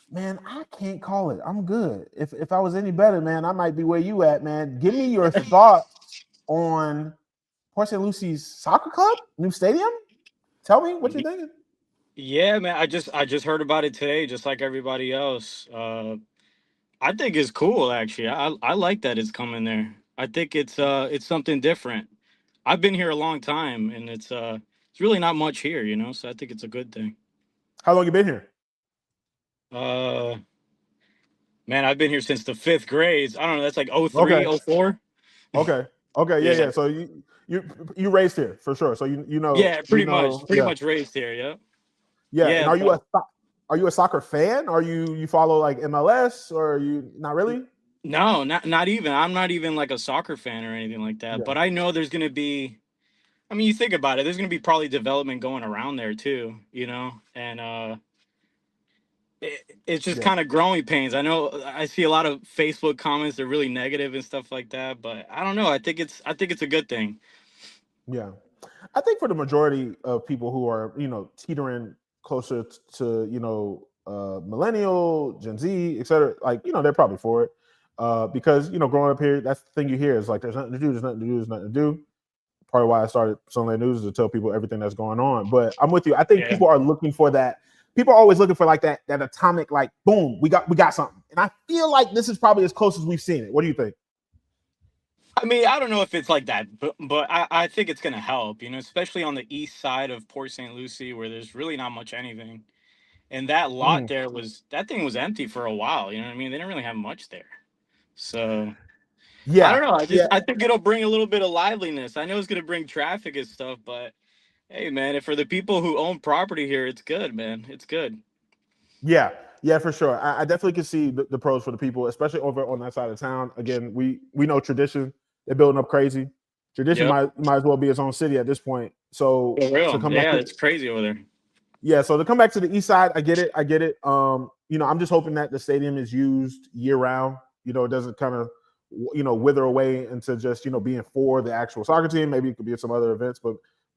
Man, I can't call it. I'm good. If I was any better, man, I might be where you at, man. Give me your thoughts on Port St. Lucie's soccer club, new stadium. Tell me what you're thinking. Yeah, man. I just heard about it today, just like everybody else. I think it's cool, actually. I like that it's coming there. I think it's something different. I've been here a long time, and it's really not much here, So I think it's a good thing. How long you been here? Man, I've been here since the 5th grade. I don't know. That's like Okay. 03, 04. Okay. Okay. Yeah. Yeah. Yeah. So you raised here for sure. So you know Yeah, pretty much. Pretty yeah. much raised here. Yeah. Yeah. And Yeah. But are you a soccer fan? Are you follow like MLS or are you not really? no, not even. I'm not even like a soccer fan or anything like that. Yeah. But I know there's gonna be. I mean, you think about it. There's gonna be probably development going around there too. And it's just Yeah. kind of growing pains. I know I see a lot of Facebook comments. They're really negative and stuff like that. But I don't know. I think it's a good thing. Yeah. I think for the majority of people who are, teetering closer to, millennial, Gen Z, et cetera, like, they're probably for it. Because, growing up here, that's the thing you hear is like, there's nothing to do, there's nothing to do, there's nothing to do. Part of why I started Sunday News is to tell people everything that's going on. But I'm with you. I think Yeah. people are looking for that. People are always looking for like that atomic, like, boom, we got something. And I feel like this is probably as close as we've seen it. What do you think? I mean, I don't know if it's like that, but I think it's gonna help. Especially on the east side of Port St. Lucie, where there's really not much anything. And that lot Mhm. there that thing was empty for a while. You know what I mean? They didn't really have much there. So I don't Yeah. know. Yeah. I think it'll bring a little bit of liveliness. I know it's gonna bring traffic and stuff, but hey, man, if for the people who own property here, it's good, man. It's good. Yeah, yeah, for sure. I definitely can see the pros for the people, especially over on that side of town. Again, we know tradition; they're building up crazy. Tradition Yep. might as well be its own city at this point. So For to real. come back Yeah, to it's crazy over there. so to come back to the east side, I get it. I'm just hoping that the stadium is used year round. It doesn't kind of wither away into just being for the actual soccer team. Maybe it could be at some other events, but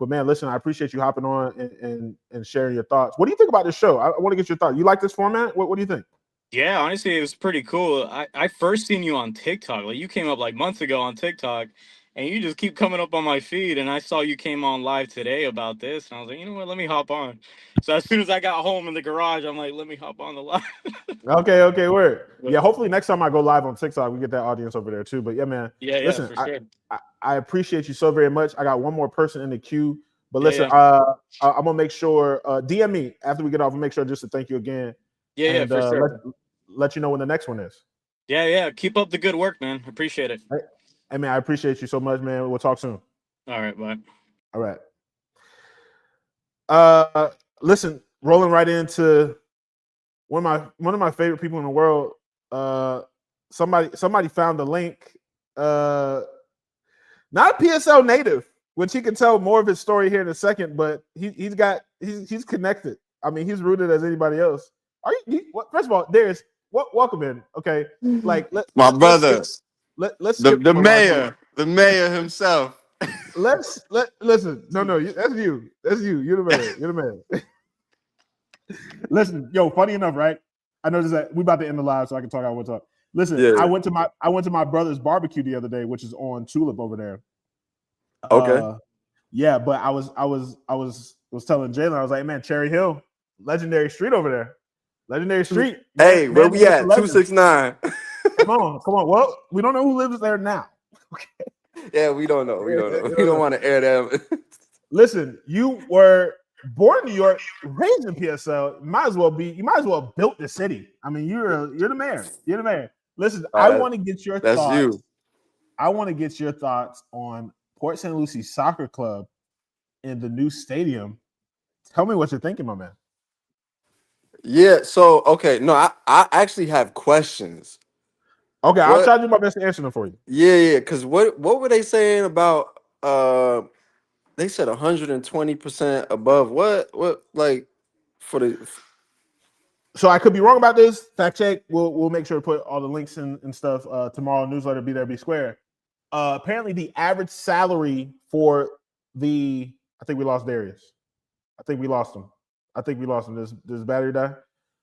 man, listen, I appreciate you hopping on and sharing your thoughts. What do you think about this show? I want to get your thoughts. You like this format? What do you think? Yeah, honestly, it was pretty cool. I first seen you on TikTok. Like you came up like months ago on TikTok, and you just keep coming up on my feed. And I saw you came on live today about this, and I was like, you know what? Let me hop on. So as soon as I got home in the garage, I'm like, let me hop on the live. Okay, word. But Yeah, hopefully next time I go live on TikTok, we get that audience over there too. But yeah, man, yeah, listen, for I, sure. I, I appreciate you so very much. I got one more person in the queue, but Yeah, listen, yeah, I'm gonna make sure DM me after we get off. I'll make sure just to thank you again yeah, and for sure. let you know when the next one is. Yeah. Keep up the good work, man. Appreciate it. Hey, man, I appreciate you so much, man. We'll talk soon. All right, bye. All right. Listen, rolling right into one of my favorite people in the world. Somebody found the link. Not a PSL native, which he can tell more of his story here in a second, but he's connected. I mean, he's rooted as anybody else. First of all, Darius, welcome in. Okay, like My let's skip brother, let's the skip the the malarkey. mayor himself. Listen. No, that's you. That's you. You're the man. You're the man. Listen, yo, funny enough, right? I noticed that we about to end the live, so I can talk. I want to talk. Listen, Yeah. I went to my brother's barbecue the other day, which is on Tulip over there. Okay. Yeah, but I was telling Jalen, I was like, man, Cherry Hill, legendary street over there, legendary street. Hey, where we with the at? legend. 269. Come on. Well, we don't know who lives there now. Yeah, we don't know. We don't want to air them. Listen, you were born in New York, raised in PSL. You might as well have built the city. I mean, you're the mayor. You're the mayor. Listen, I want to get your That's thoughts. you. I want to get your thoughts on Port St. Lucie Soccer Club in the new stadium. Tell me what you're thinking, my man. Yeah. So okay, no, I actually have questions. Okay, I'll What? try to do my best to answer them for you. Yeah. Because what were they saying about? They said 120% above. What like for the? So I could be wrong about this. Fact check. We'll make sure to put all the links and stuff tomorrow. Newsletter, be there, be square. Apparently, the average salary for I think we lost Darius. I think we lost him. Does battery die?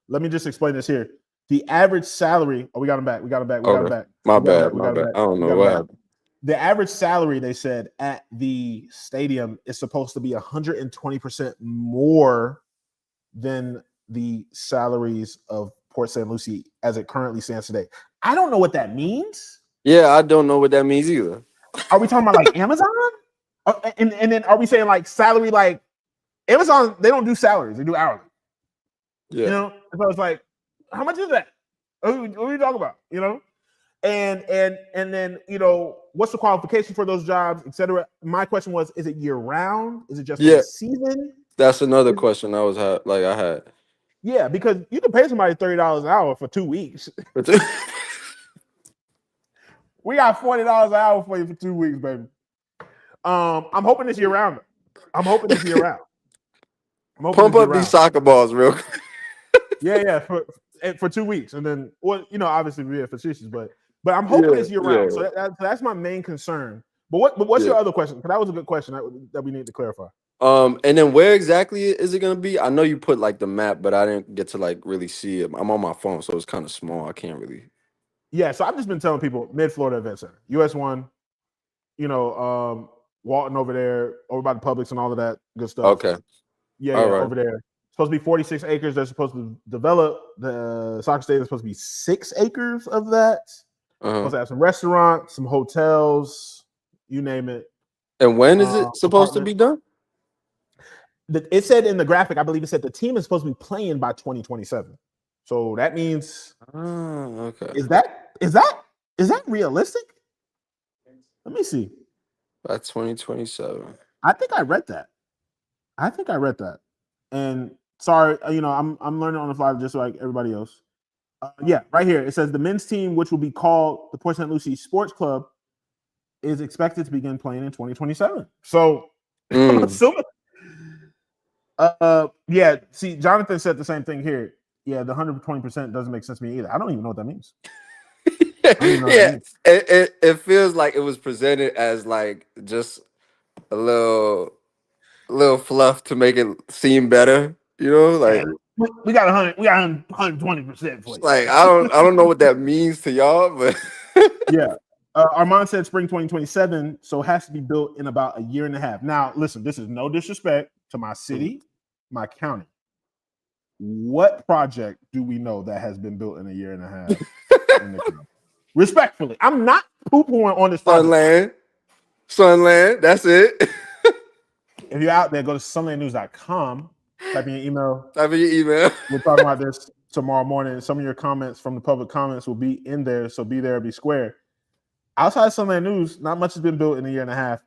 Let me just explain this here. The average salary. Oh, we got him back. Okay. My bad. I don't know what happened. The average salary, they said, at the stadium is supposed to be 120% more than the salaries of Port St. Lucie as it currently stands today. I don't know what that means. Yeah, I don't know what that means either. Are we talking about like Amazon? And then are we saying like salary, like Amazon, they don't do salaries, they do hourly. Yeah. So it's like, how much is that? What are you talking about? You know? And then, you know, what's the qualification for those jobs, et cetera? My question was, is it year round? Is it just for Yeah, the season? that's another question I had. Yeah, because you can pay somebody $30 an hour for 2 weeks. We got $40 an hour for you for 2 weeks, baby. I'm hoping this year round. I'm hoping this year round. Pump up these soccer balls real quick. Yeah, for 2 weeks, and then, well, you know, obviously we're facetious, but I'm hoping Yeah, it's year yeah, round. So that's my main concern. But what's yeah. your other question? Because that was a good question that we need to clarify. And then where exactly is it gonna be? I know you put like the map, but I didn't get to like really see it. I'm on my phone, so it's kind of small. I can't really. Yeah, so I've just been telling people Mid Florida Event Center, US1, you know, Walton over there, over by the Publix and all of that good stuff. Okay. Yeah, All right. over there. Supposed to be 46 acres. They're supposed to develop the soccer stadium. Is supposed to be 6 acres of that. Supposed to have some restaurants, some hotels, you name it. And when is it supposed to be done? It said in the graphic, I believe it said the team is supposed to be playing by 2027. So that means, Okay. is that realistic? Let me see. By 2027. I think I read that. And sorry, you know, I'm learning on the fly just like everybody else. Yeah, right here it says the men's team, which will be called the Port St. Lucie Sports Club, is expected to begin playing in 2027. So I'm assuming. Yeah. See, Jonathan said the same thing here. Yeah, the 120% doesn't make sense to me either. I don't even know what that means. Yeah, it feels like it was presented as like just a little fluff to make it seem better, you know, like we got 120% for you. like I don't know what that means to y'all, but yeah. Armand said spring 2027, so it has to be built in about a year and a half. Now, listen, this is no disrespect to my city, my county. What project do we know that has been built in a year and a half in the county? Respectfully, I'm not poo-pooing on this project. Sunland, that's it. If you're out there, go to sunlandnews.com, type in your email. Email. We're talking about this tomorrow morning. Some of your comments from the public comments will be in there, so be there, be square. Outside of Sunland News, not much has been built in a year and a half.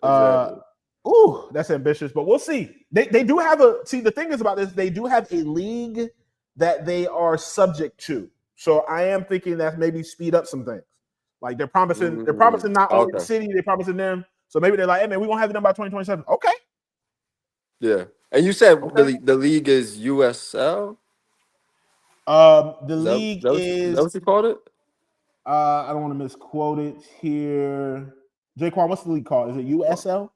Exactly. Ooh, that's ambitious, but we'll see. They do have the thing is about this, they do have a league that they are subject to. So I am thinking that maybe speed up some things. Like they're promising not only the city, they're promising them. So maybe they're like, hey man, we're gonna have it done by 2027. Okay. Yeah. And you said the league is USL? The league is that what you called it? I don't want to misquote it here. Jaquan, what's the league called? Is it USL?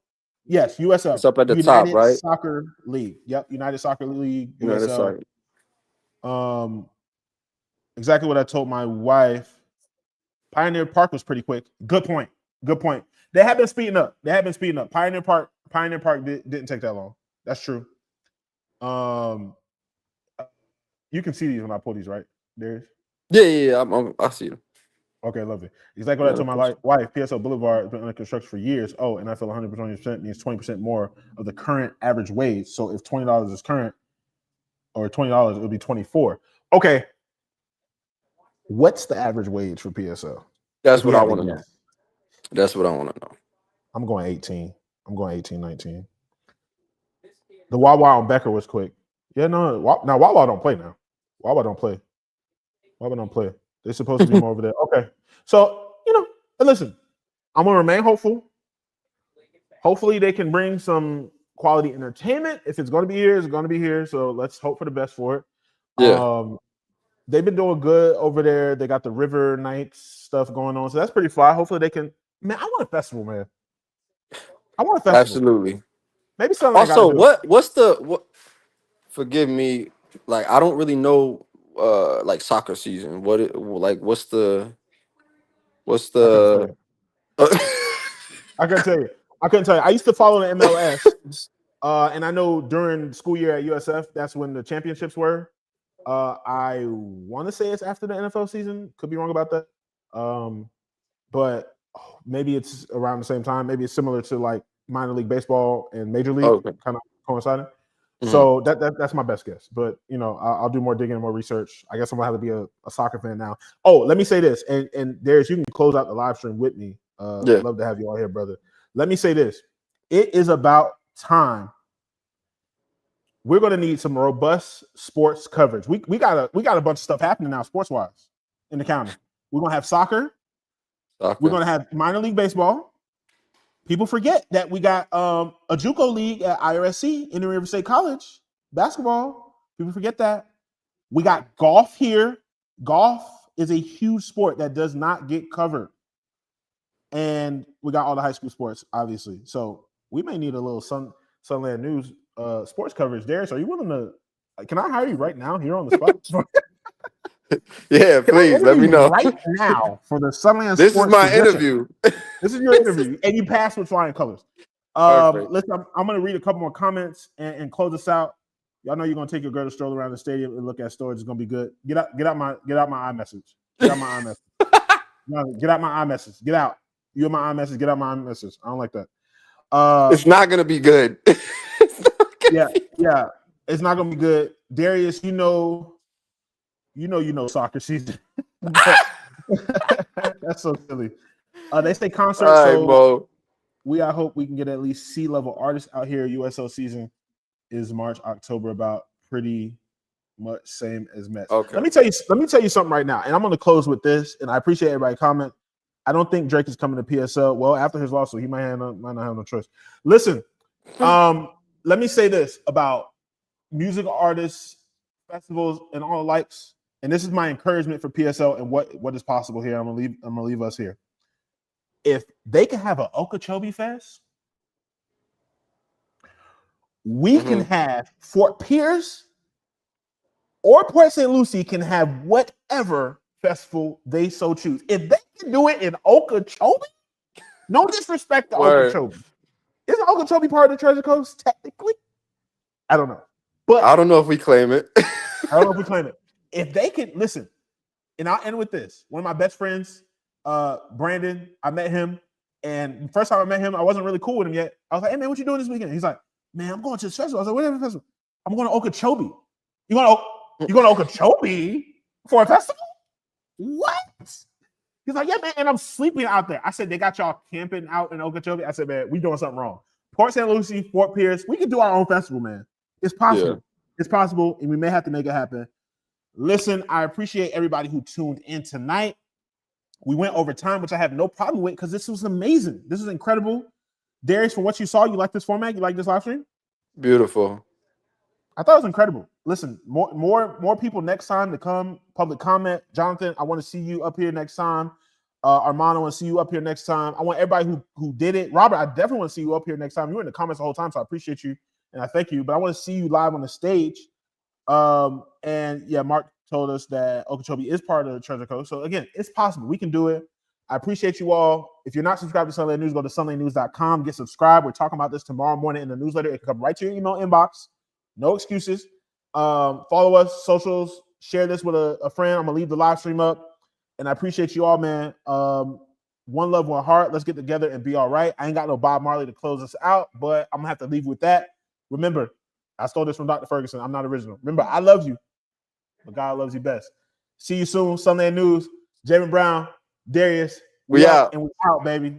Yes, USL. It's up at the United top, right? Soccer League. Yep, United Soccer League, USL. Exactly what I told my wife. Pioneer Park was pretty quick. Good point. They have been speeding up. Pioneer Park didn't take that long. That's true. You can see these when I pull these, right, Darius? Yeah. I see them. Okay, lovely. Exactly what I told my wife. PSL Boulevard has been under construction for years. Oh, and I feel 120% means 20% more of the current average wage. So if $20 is current, or $20, it would be 24. Okay. What's the average wage for PSL? That's what I want to know. That's what I want to know. I'm going 18. 19. The Wawa on Becker was quick. Yeah, no. Now Wawa don't play now. Wawa don't play. They're supposed to be more over there. Okay. So, you know, and listen, I'm going to remain hopeful. Hopefully they can bring some quality entertainment. If it's going to be here, it's going to be here. So let's hope for the best for it. Yeah. They've been doing good over there. They got the River Nights stuff going on. So that's pretty fly. Hopefully they can. Man, I want a festival, man. Absolutely. Maybe something. Also, what? Forgive me. Like, I don't really know like soccer season. What's the I couldn't tell you. I used to follow the MLS. And I know during school year at USF, that's when the championships were. I want to say it's after the NFL season. Could be wrong about that. But maybe it's around the same time. Maybe it's similar to like minor league baseball and major league, kind of coinciding. So that's my best guess. But I'll do more digging and more research. I guess I'm gonna have to be a soccer fan now. Oh, let me say this, and Darius, you can close out the live stream with me. Yeah. Love to have you all here, brother. Let me say this: it is about time. We're gonna need some robust sports coverage. We got a bunch of stuff happening now, sports wise, in the county. We're gonna have soccer. We're gonna have minor league baseball. People forget that we got a JUCO league at IRSC, Indian River State College basketball. People forget that. We got golf here. Golf is a huge sport that does not get covered. And we got all the high school sports, obviously. So we may need a little Sunland News sports coverage. Darius, are you willing to? Can I hire you right now here on the spot? Yeah, please let me know right now for the Sunland. This Sports is my position. interview. This is your interview, and you passed with flying colors. Listen, I'm going to read a couple more comments and close this out. Y'all know you're going to take your girl to stroll around the stadium and look at storage. It's going to be good. Get out my iMessage. Get out my iMessage. No, get out my iMessage. Get out. You're my iMessage. Get out my iMessage. I don't like that. It's not going to be good. Yeah. It's not going to be good. Darius, you know soccer season. That's so silly. They say concert, so I hope we can get at least C-level artists out here. USO season is March, October, about pretty much same as Mets. Okay. Let me tell you something right now, and I'm going to close with this. And I appreciate everybody comment. I don't think Drake is coming to PSL. Well, after his lawsuit, he might not have no choice. Listen, let me say this about music artists, festivals, and all the likes. And this is my encouragement for PSL and what is possible here. I'm gonna leave us here. If they can have an Okeechobee Fest, we can have Fort Pierce or Port St. Lucie can have whatever festival they so choose. If they can do it in Okeechobee, no disrespect to Okeechobee. Isn't Okeechobee part of the Treasure Coast technically? I don't know. But I don't know if we claim it. If they can listen, and I'll end with this. One of my best friends, Brandon, I met him, and the first time I met him, I wasn't really cool with him yet. I was like, "Hey man, what you doing this weekend?" He's like, "Man, I'm going to this festival." I was like, "Whatever festival?" "I'm going to Okeechobee." You going to Okeechobee for a festival? What? He's like, "Yeah, man," and I'm sleeping out there. I said, "They got y'all camping out in Okeechobee?" I said, "Man, we doing something wrong." Port St. Lucie, Fort Pierce, we can do our own festival, man. It's possible. Yeah. It's possible, and we may have to make it happen. Listen, I appreciate everybody who tuned in tonight. We went over time, which I have no problem with because this was amazing. This is incredible. Darius, from what you saw, you like this format? You like this live stream? Beautiful. I thought it was incredible. Listen, more people next time to come. Public comment. Jonathan, I want to see you up here next time. Armando, I want to see you up here next time. I want everybody who did it. Robert, I definitely want to see you up here next time. You were in the comments the whole time, so I appreciate you and I thank you. But I want to see you live on the stage. And yeah, Mark told us that Okeechobee is part of the Treasure Coast. So again, it's possible. We can do it. I appreciate you all. If you're not subscribed to Sunland News, go to sunlandnews.com. Get subscribed. We're talking about this tomorrow morning in the newsletter. It can come right to your email inbox. No excuses. Follow us, socials. Share this with a friend. I'm going to leave the live stream up. And I appreciate you all, man. One love, one heart. Let's get together and be all right. I ain't got no Bob Marley to close us out, but I'm going to have to leave with that. Remember, I stole this from Dr. Ferguson. I'm not original. Remember, I love you, but God loves you best. See you soon. Sunland News. Jamin Brown, Darius. We out. And we out, baby.